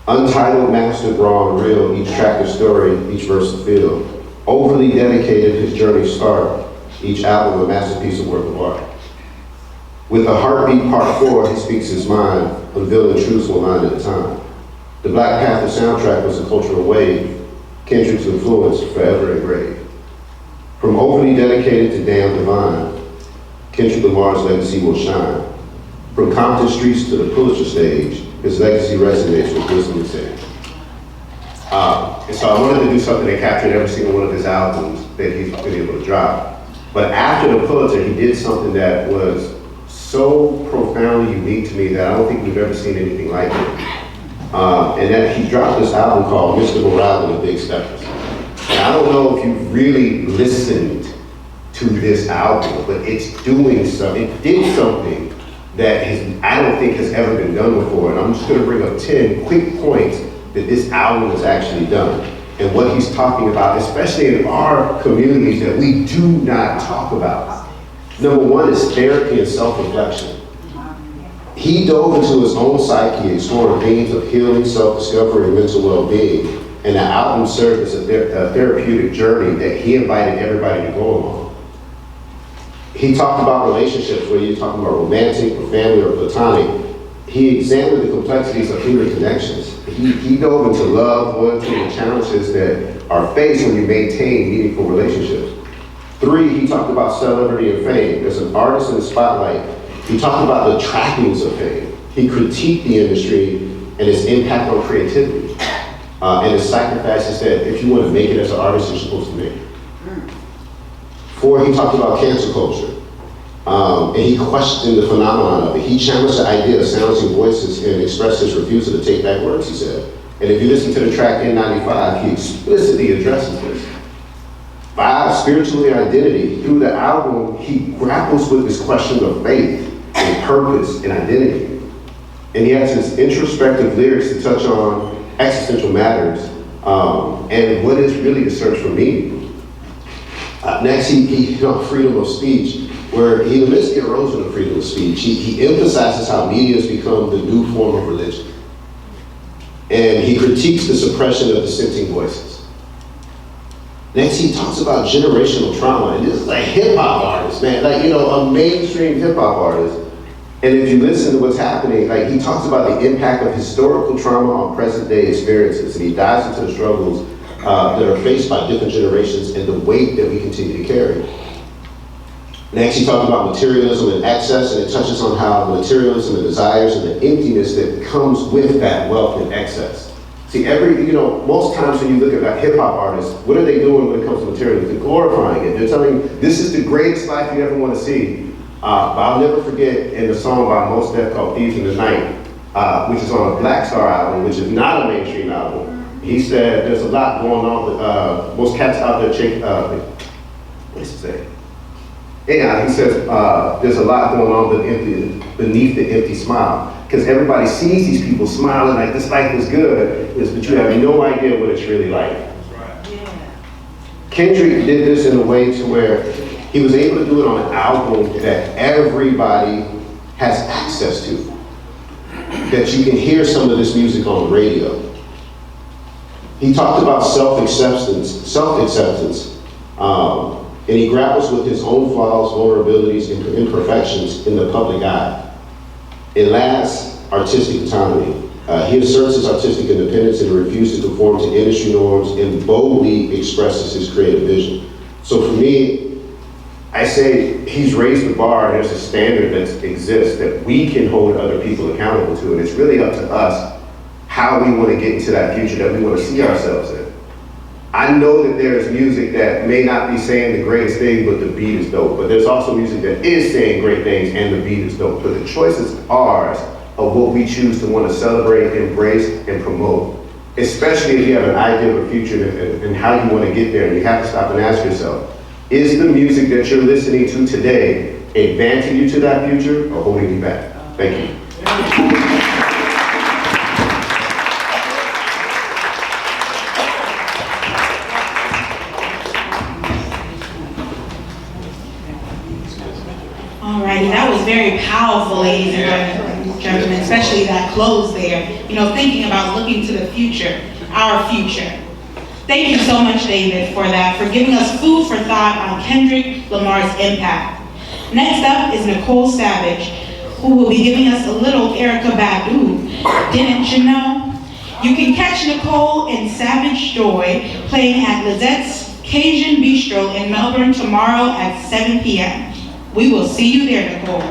Speaker 16: Untitled, mastered, raw, and real, each track a story, each verse a feel. Overly dedicated, his journey start, each album a masterpiece of work of art. With a heartbeat part 4, he speaks his mind, unveiling truths one line at a time. The Black Panther soundtrack was a cultural wave, Kendrick's influence forever engraved. From overly dedicated to damn divine, Kendrick Lamar's legacy will shine. From Compton streets to the Pulitzer stage, his legacy resonates with wisdom and sage. And so I wanted to do something that captured every single one of his albums that he's been able to drop. But after the Pulitzer, he did something that was so profoundly unique to me that I don't think we've ever seen anything like it. And that he dropped this album called Mr. Morale and the Big Steppers. And I don't know if you've really listened to this album, but it's doing something, it did something that I don't think has ever been done before. And I'm just gonna bring up 10 quick points that this album has actually done and what he's talking about, especially in our communities that we do not talk about. Number 1 is therapy and self-reflection. He dove into his own psyche, exploring themes of healing, self-discovery, and mental well-being. And the album served as a therapeutic journey that he invited everybody to go on. He talked about relationships, whether you're talking about romantic or family or platonic. He examined the complexities of human connections. He dove into love, loyalty, and challenges that are faced when you maintain meaningful relationships. 3, he talked about celebrity and fame. As an artist in the spotlight, he talked about the trappings of fame. He critiqued the industry and its impact on creativity. And his sacrifices that if you want to make it as an artist, you're supposed to make it. 4, he talked about cancel culture. And he questioned the phenomenon of it. He challenged the idea of silencing voices and expressed his refusal to take back words, he said. And if you listen to the track N95, he explicitly addresses this. 5, spiritual identity. Through the album, he grapples with this question of faith and purpose and identity. And he has his introspective lyrics to touch on existential matters and what is really the search for meaning. Next, he freedom of speech, where he limits the erosion of freedom of speech. He emphasizes how media has become the new form of religion. And he critiques the suppression of dissenting voices. Next, he talks about generational trauma. And this is a hip-hop artist, man. Like, you know, a mainstream hip-hop artist. And if you listen to what's happening, like, he talks about the impact of historical trauma on present-day experiences. And he dives into the struggles that are faced by different generations and the weight that we continue to carry. Next, he talked about materialism and excess, and it touches on how materialism and desires and the emptiness that comes with that wealth and excess. See, most times when you look at hip hop artists, what are they doing when it comes to materialism? They're glorifying it. They're telling you, this is the greatest life you ever want to see. But I'll never forget in the song by Mos Def called Thieves in the Night, which is on a Black Star album, which is not a mainstream album. He said, there's a lot going on with most cats out there, what does he say? Yeah, he says, there's a lot going on beneath the empty smile. Because everybody sees these people smiling like this life is good, but you have no idea what it's really like. Kendrick did this in a way to where he was able to do it on an album that everybody has access to. That you can hear some of this music on the radio. He talked about self-acceptance, and he grapples with his own flaws, vulnerabilities, and imperfections in the public eye. And last, artistic autonomy. He asserts his artistic independence and refuses to conform to industry norms and boldly expresses his creative vision. So for me, I say he's raised the bar, and there's a standard that exists that we can hold other people accountable to, and it's really up to us how we want to get into that future that we want to see ourselves in. I know that there's music that may not be saying the greatest thing, but the beat is dope. But there's also music that is saying great things and the beat is dope. But the choice is ours of what we choose to want to celebrate, embrace, and promote. Especially if you have an idea of a future and how you want to get there. And you have to stop and ask yourself, is the music that you're listening to today advancing you to that future or holding you back? Thank you.
Speaker 5: Alrighty, that was very powerful, ladies and gentlemen. gentlemen, especially that close there, thinking about looking to the future, our future. Thank you so much, David, for that, for giving us food for thought on Kendrick Lamar's impact. Next up is Nicole Savage, who will be giving us a little Erykah Badu. Didn't you know? You can catch Nicole in Savage Joy playing at Lizette's Cajun Bistro in Melbourne tomorrow at 7 p.m. We will see you there, Nicole.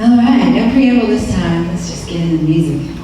Speaker 7: All right, no preamble this time. Let's just get into the music.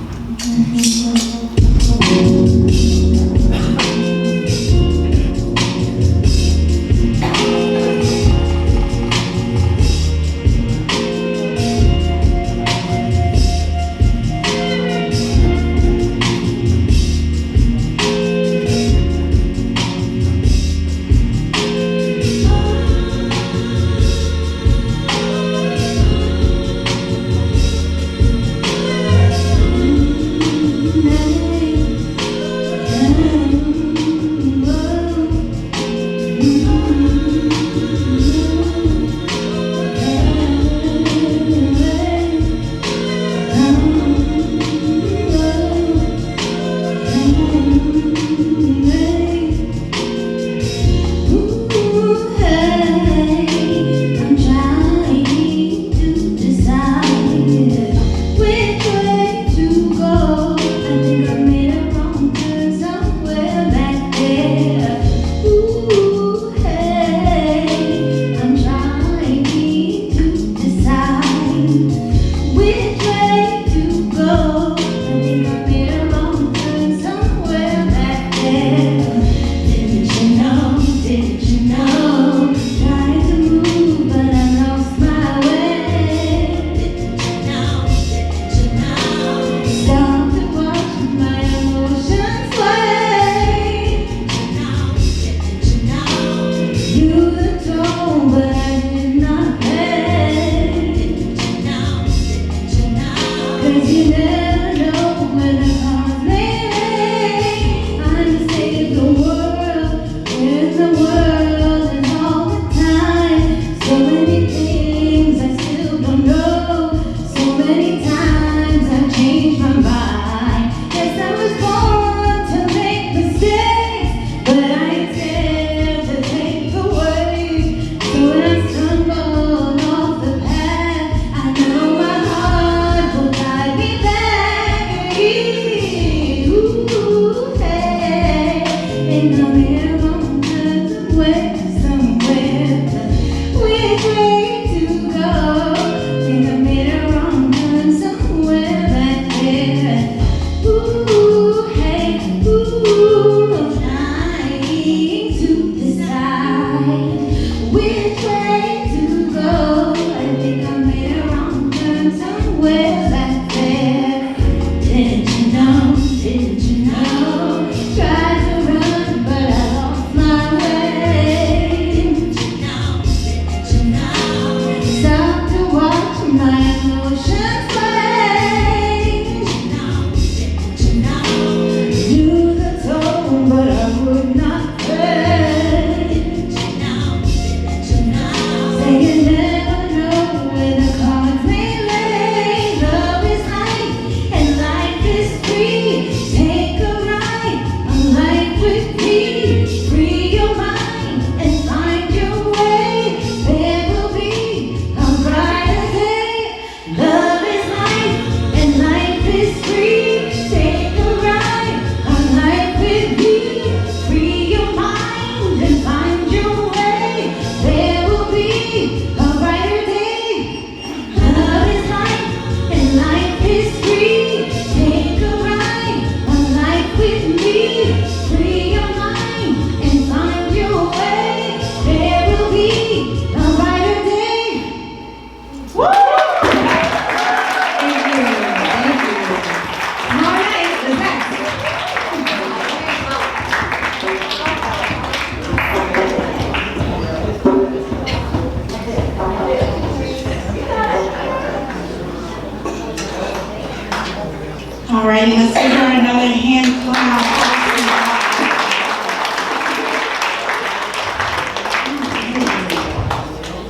Speaker 5: right, let's give her another hand clap.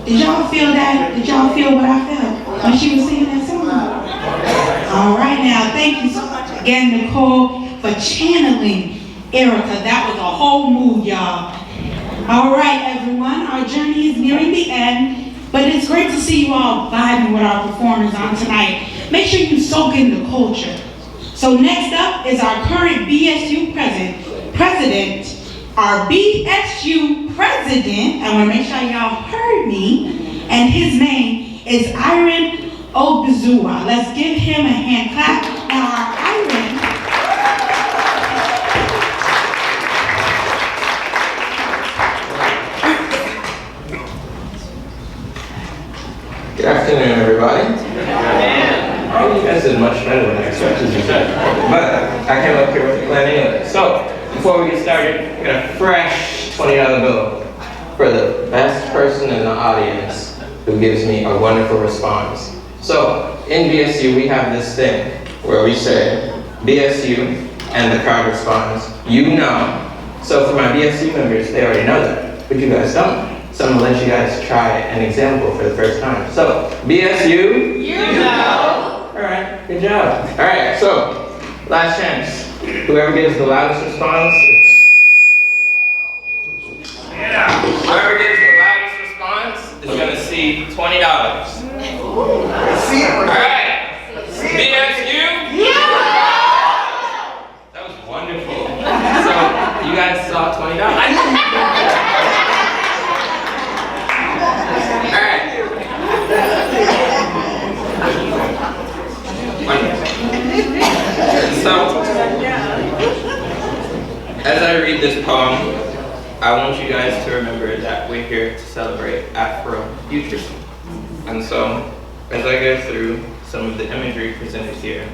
Speaker 5: Did y'all feel that? Did y'all feel what I felt when she was singing that song? All right now, thank you so much again, Nicole, for channeling Erica. That was a whole mood, y'all. All right, everyone, our journey is nearing the end, but it's great to see you all vibing with our performers on tonight. Make sure you soak in the culture. So next up is our current BSU president. Our BSU president, I want to make sure y'all heard me, and his name is Iron Obizua. Let's give him a hand clap. Now our Iron.
Speaker 17: Good afternoon, everybody. Oh, you guys did much better than I expected you to. But I came up here with a plan anyway. So, before we get started, we got a fresh $20 bill for the best person in the audience who gives me a wonderful response. So, in BSU, we have this thing where we say, BSU, and the crowd responds, you know. So for my BSU members, they already know that, but you guys don't. So I'm gonna let you guys try an example for the first time. So, BSU? You know. All right, good job. All right, so, last chance. Whoever gives the loudest response. Yeah. Whoever gives the loudest response is gonna see $20. All right, BSU? Yeah. That was wonderful. So, you guys saw $20. So, as I read this poem, I want you guys to remember that we're here to celebrate Afrofuturism. And so, as I go through some of the imagery presented here,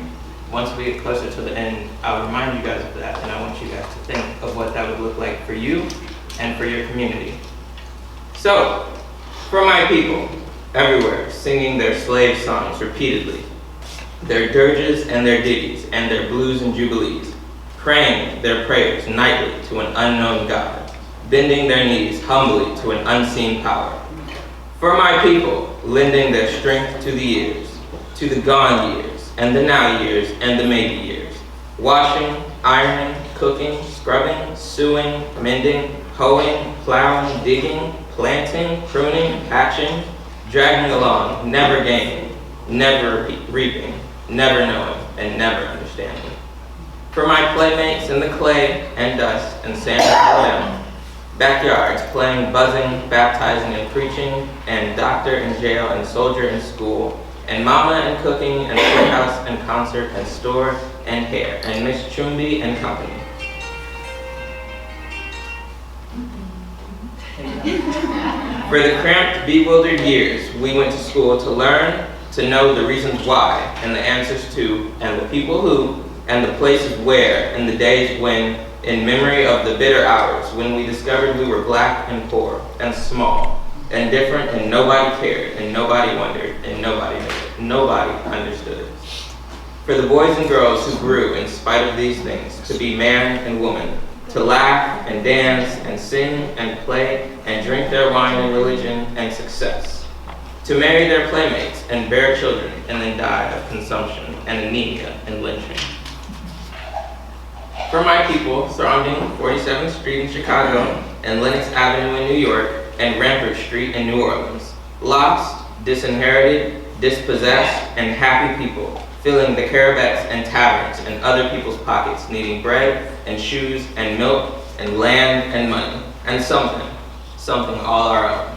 Speaker 17: once we get closer to the end, I'll remind you guys of that, and I want you guys to think of what that would look like for you and for your community. So, for my people, everywhere, singing their slave songs repeatedly, their dirges and their ditties, and their blues and jubilees, praying their prayers nightly to an unknown God, bending their knees humbly to an unseen power. For my people, lending their strength to the years, to the gone years, and the now years, and the maybe years, washing, ironing, cooking, scrubbing, sewing, mending, hoeing, plowing, digging, planting, pruning, patching, dragging along, never gaining, never reaping, never knowing, and never understanding. For my playmates in the clay and dust and sand of them, backyards playing, buzzing, baptizing, and preaching, and doctor in jail and soldier in school, and mama and cooking, and playhouse and concert, and store and hair, and Miss Chumbi and company. For the cramped, bewildered years, we went to school to learn, to know the reasons why, and the answers to, and the people who, and the places where, and the days when, in memory of the bitter hours, when we discovered we were black and poor, and small, and different, and nobody cared, and nobody wondered, and nobody knew, nobody understood. For the boys and girls who grew in spite of these things, to be man and woman, to laugh and dance and sing and play and drink their wine and religion and success, to marry their playmates and bear children and then die of consumption and anemia and lynching. For my people surrounding 47th Street in Chicago and Lenox Avenue in New York and Rampart Street in New Orleans, lost, disinherited, dispossessed, and happy people filling the carabets and taverns and other people's pockets, needing bread and shoes and milk and land and money and something all our own.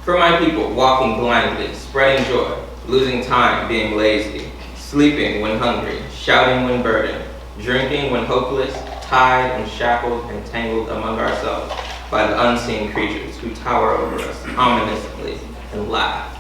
Speaker 17: For my people walking blindly, spreading joy, losing time being lazy, sleeping when hungry, shouting when burdened, drinking when hopeless, tied and shackled and tangled among ourselves by the unseen creatures who tower over us ominously and laugh.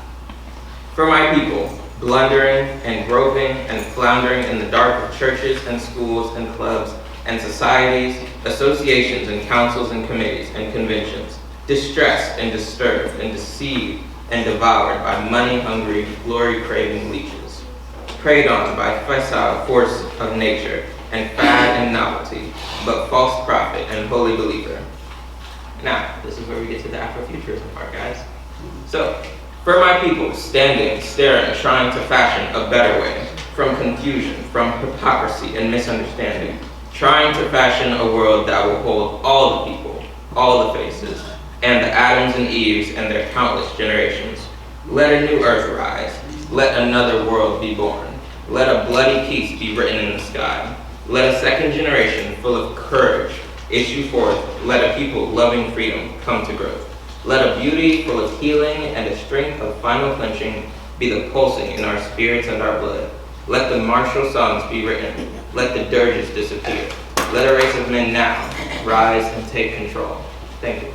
Speaker 17: For my people, blundering and groping and floundering in the dark of churches and schools and clubs and societies, associations and councils and committees and conventions, distressed and disturbed and deceived and devoured by money-hungry, glory-craving leeches. preyed on by facile force of nature and fad and novelty, but false prophet and holy believer. Now, this is where we get to the Afrofuturism part, guys. So, for my people, standing, staring, trying to fashion a better way, from confusion, from hypocrisy and misunderstanding, trying to fashion a world that will hold all the people, all the faces, and the Adams and Eves and their countless generations. Let a new earth rise. Let another world be born. Let a bloody peace be written in the sky. Let a second generation full of courage issue forth. Let a people loving freedom come to growth. Let a beauty full of healing and a strength of final clenching be the pulsing in our spirits and our blood. Let the martial songs be written. Let the dirges disappear. Let a race of men now rise and take control. Thank you.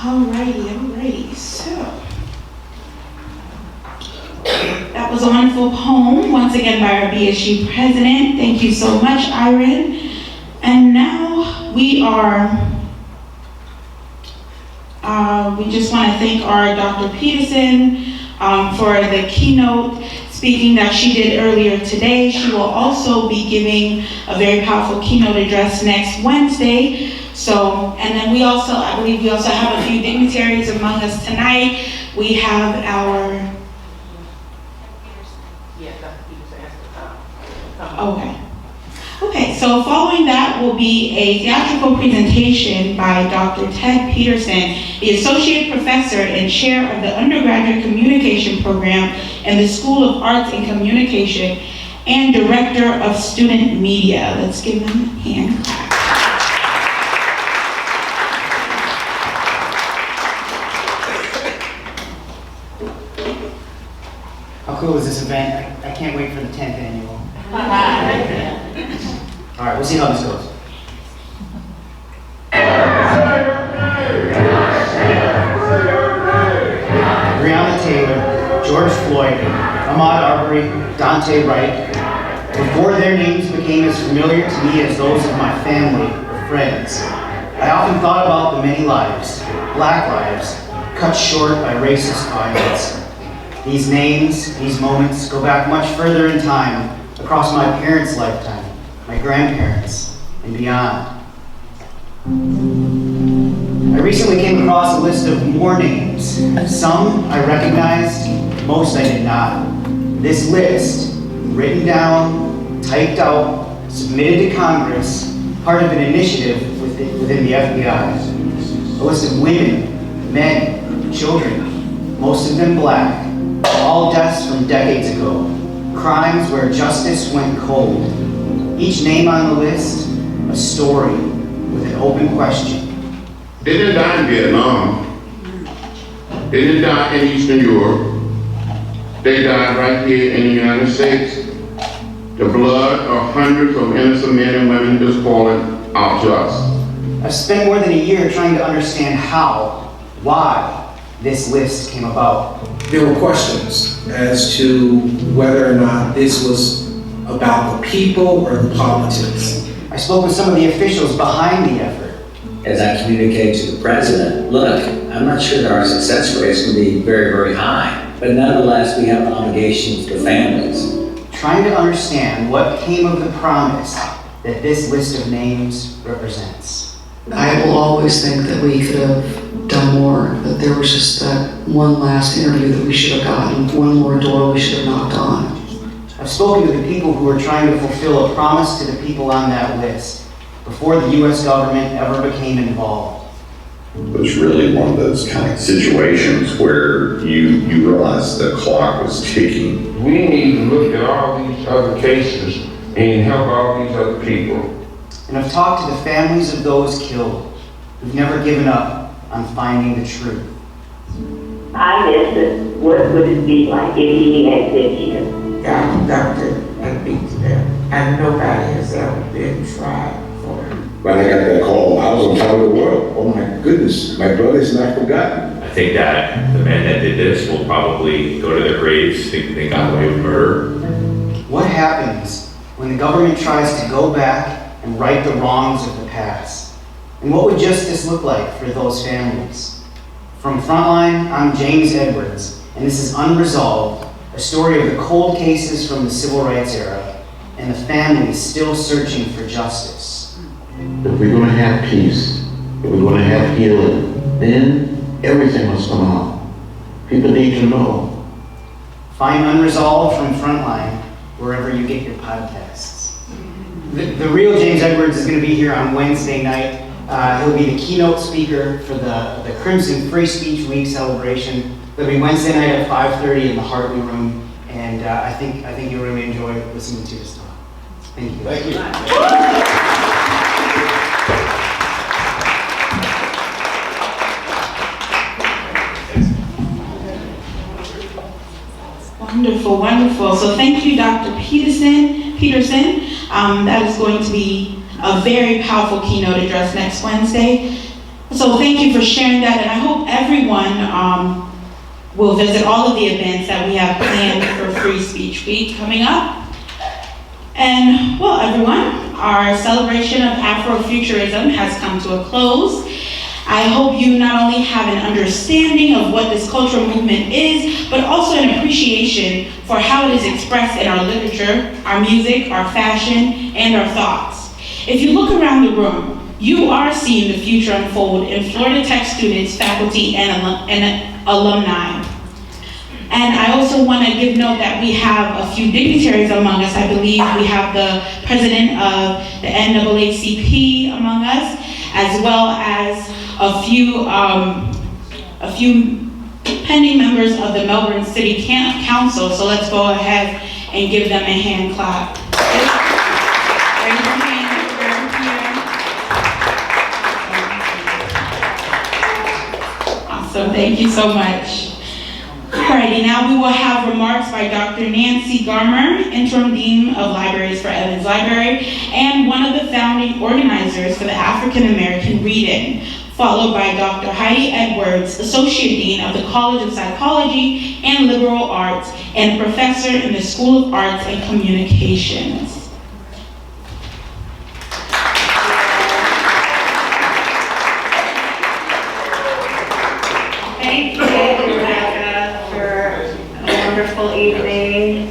Speaker 5: Alrighty, so. That was a wonderful poem, once again by our BSU president. Thank you so much, Irene. And now we just want to thank our Dr. Peterson for the keynote speaking that she did earlier today. She will also be giving a very powerful keynote address next Wednesday. So, and then I believe we also have a few dignitaries among us tonight. We have our, Okay, so following that will be a theatrical presentation by Dr. Ted Peterson, the Associate Professor and Chair of the Undergraduate Communication Program in the School of Arts and Communication and Director of Student Media. Let's give them a hand clap.
Speaker 18: How cool is this event? I can't wait for the 10th annual. All right, we'll see how this goes. Breonna Taylor, George Floyd, Ahmaud Arbery, Dante Wright, before their names became as familiar to me as those of my family or friends, I often thought about the many lives, black lives, cut short by racist violence. These names, these moments go back much further in time, across my parents' lifetime, my grandparents, and beyond. I recently came across a list of more names. Some I recognized, most I did not. This list, written down, typed out, submitted to Congress, part of an initiative within the FBI. A list of women, men, children, most of them black, all deaths from decades ago. Crimes where justice went cold. Each name on the list, a story with an open question.
Speaker 11: They didn't die in Vietnam. They didn't die in Eastern Europe. They died right here in the United States. The blood of hundreds of innocent men and women is falling out to us.
Speaker 18: I've spent more than a year trying to understand why this list came about.
Speaker 6: There were questions as to whether or not this was about the people or the politics.
Speaker 18: I spoke with some of the officials behind the effort.
Speaker 19: As I communicated to the president, look, I'm not sure that our success rate is going to be very, very high, but nonetheless, we have an obligation to the families.
Speaker 18: Trying to understand what came of the promise that this list of names represents.
Speaker 20: I will always think that we could have done more, but there was just that one last interview that we should have gotten, one more door we should have knocked on.
Speaker 18: I've spoken to the people who are trying to fulfill a promise to the people on that list before the U.S. government ever became involved.
Speaker 21: It was really one of those kind of situations where you realize the clock was ticking.
Speaker 22: We need to look at all these other cases and help all these other people.
Speaker 18: And I've talked to the families of those killed who've never given up on finding the truth.
Speaker 23: I miss it. What would it be like if he had been here?
Speaker 24: Got abducted and beat to death, and nobody has ever been tried for it.
Speaker 21: When I got that call, I was on top of the world. Oh my goodness, my brother's not forgotten.
Speaker 25: I think that the men that did this will probably go to their graves thinking they got away with murder.
Speaker 18: What happens when the government tries to go back and and right the wrongs of the past. And what would justice look like for those families? From Frontline, I'm James Edwards, and this is Unresolved, a story of the cold cases from the civil rights era and the families still searching for justice.
Speaker 21: If we're gonna have peace, if we're gonna have healing, then everything must come out. People need to know.
Speaker 18: Find Unresolved from Frontline wherever you get your podcasts. The real James Edwards is going to be here on Wednesday night. He'll be the keynote speaker for the Crimson Free Speech Week celebration. It'll be Wednesday night at 5:30 in the Hartley Room, and I think you'll really enjoy listening to his talk. Thank you.
Speaker 6: Thank you.
Speaker 5: Wonderful, wonderful. So thank you, Dr. Peterson. That is going to be a very powerful keynote address next Wednesday. So thank you for sharing that, and I hope everyone will visit all of the events that we have planned for Free Speech Week coming up. And well, everyone, our celebration of Afrofuturism has come to a close. I hope you not only have an understanding of what this cultural movement is, but also an appreciation for how it is expressed in our literature, our music, our fashion, and our thoughts. If you look around the room, you are seeing the future unfold in Florida Tech students, faculty, and alumni. And I also want to give note that we have a few dignitaries among us. I believe we have the president of the NAACP among us, as well as a few pending members of the Melbourne City Council. So let's go ahead and give them a hand clap. Raise your hand over here. Awesome, thank you so much. Alrighty, now we will have remarks by Dr. Nancy Garmer, Interim Dean of Libraries for Evans Library, and one of the founding organizers for the African American Read-In, followed by Dr. Heidi Edwards, Associate Dean of the College of Psychology and Liberal Arts, and Professor in the School of Arts and Communications.
Speaker 1: Thank you, Rebecca, for a wonderful evening.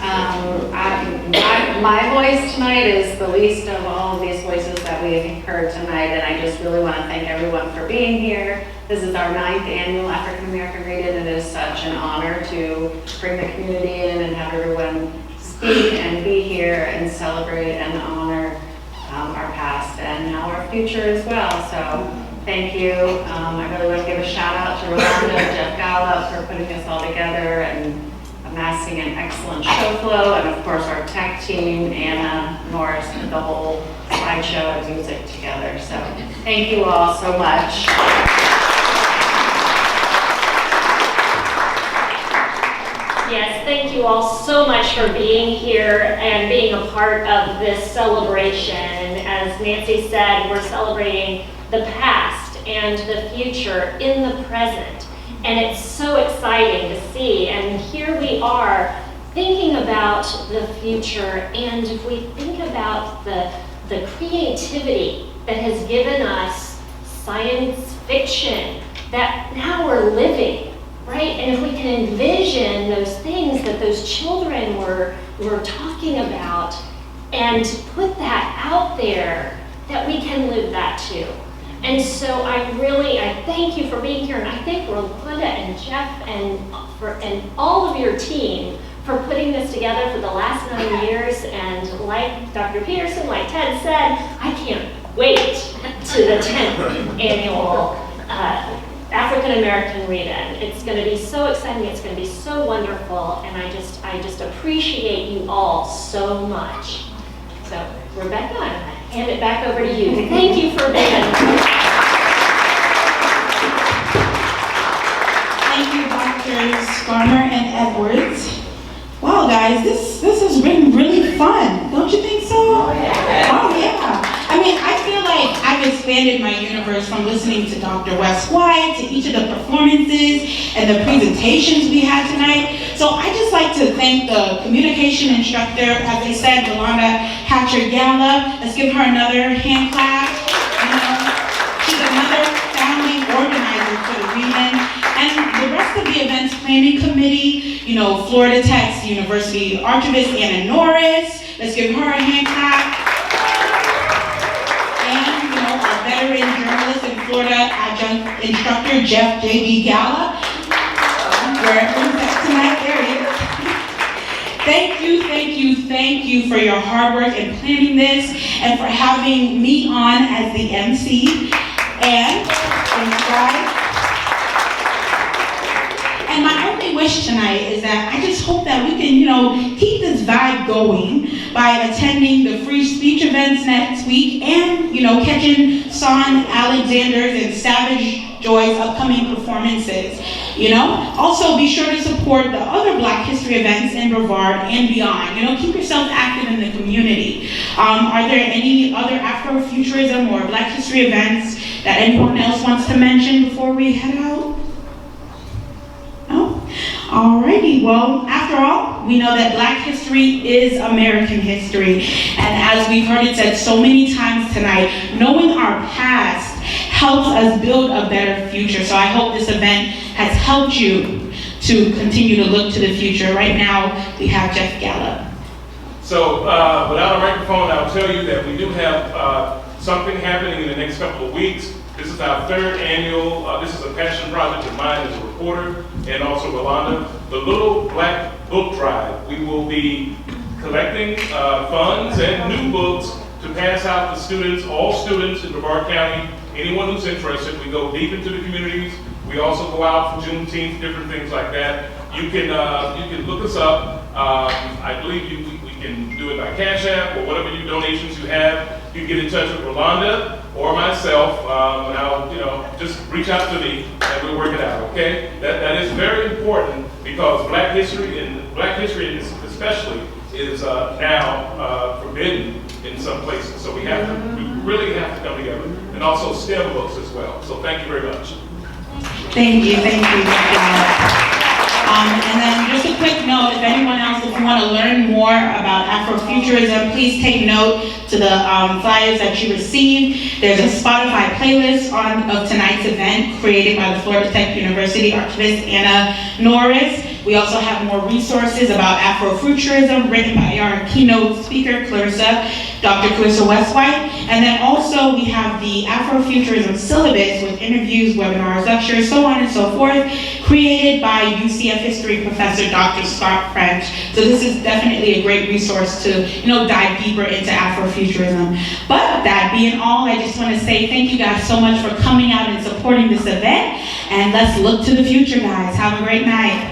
Speaker 1: My voice tonight is the least of all of these voices that we've heard tonight, and I just really want to thank everyone for being here. This is our 9th annual African American Read-In, and it is such an honor to bring the community in and have everyone speak and be here and celebrate and honor our past and now our future as well. So thank you. I really want to give a shout out to Rolanda and Jeff Gallup for putting this all together and amassing an excellent show flow, and of course our tech team, Anna, Norris, and the whole slideshow and music together. So thank you all so much.
Speaker 2: Yes, thank you all so much for being here and being a part of this celebration. As Nancy said, we're celebrating the past and the future in the present. And it's so exciting to see. And here we are thinking about the future. And if we think about the creativity that has given us science fiction that now we're living, right? And if we can envision those things that those children were talking about and put that out there, that we can live that too. And so I thank you for being here, and I thank Rolanda and Jeff and all of your team for putting this together for the last 9 years. And like Dr. Peterson, like Ted said, I can't wait to the 10th annual African American Read-In. It's going to be so exciting. It's going to be so wonderful, and I just appreciate you all so much. So Rebecca, I hand it back over to you. Thank you for being here.
Speaker 5: Thank you, Drs. Garmer and Edwards. Wow, guys, this has been really fun. Don't you think so? Oh, yeah. I mean, I feel like I've expanded my universe from listening to Dr. West White to each of the performances and the presentations we had tonight. So I just like to thank the communication instructor, as they said, Yolanda Hatcher-Gala. Let's give her another hand clap. You know, she's another family organizer for the region. And the rest of the events planning committee, you know, Florida Tech's University Archivist Anna Norris. Let's give her a hand clap. And, you know, our veteran journalist and Florida adjunct instructor, Jeff J.B. Gala. Wherever he's at tonight, there he is. Thank you, thank you, thank you for your hard work in planning this and for having me on as the MC. And, thanks guys. And my only wish tonight is that I just hope that we can, you know, keep this vibe going by attending the free speech events next week and, you know, catching Son Alexander's and Savage Joy's upcoming performances. You know, also be sure to support the other Black History events in Brevard and beyond. You know, keep yourself active in the community. Are there any other Afrofuturism or Black History events that anyone else wants to mention before we head out? No? Alrighty, well, after all, we know that Black history is American history. And as we've heard it said so many times tonight, knowing our past helps us build a better future. So I hope this event has helped you to continue to look to the future. Right now, we have Jeff Gala.
Speaker 3: So without a microphone, I'll tell you that we do have something happening in the next couple of weeks. This is our third annual, this is a passion project of mine as a reporter, and also Rolanda, the Little Black Book Drive. We will be collecting funds and new books to pass out to students, all students in Brevard County, anyone who's interested. We go deep into the communities. We also go out for Juneteenth, different things like that. You can look us up. I believe we can do it by Cash App or whatever donations you have. You can get in touch with Rolanda or myself, and I'll just reach out to me and we'll work it out. Okay? That is very important because Black history especially is now forbidden in some places. So we really have to come together, and also STEM books as well. So thank you very much.
Speaker 5: Thank you, and then just a quick note, if anyone else, if you want to learn more about Afrofuturism, please take note to the flyers that you received. There's a Spotify playlist of tonight's event created by the Florida Tech University Archivist Anna Norris. We also have more resources about Afrofuturism written by our keynote speaker, Clarissa, Dr. Clarissa Westwhite. And then also we have the Afrofuturism syllabus with interviews, webinars, lectures, so on and so forth, created by UCF history professor, Dr. Scott French. So this is definitely a great resource to, dive deeper into Afrofuturism. But that being all, I just want to say thank you guys so much for coming out and supporting this event. And let's look to the future, guys. Have a great night.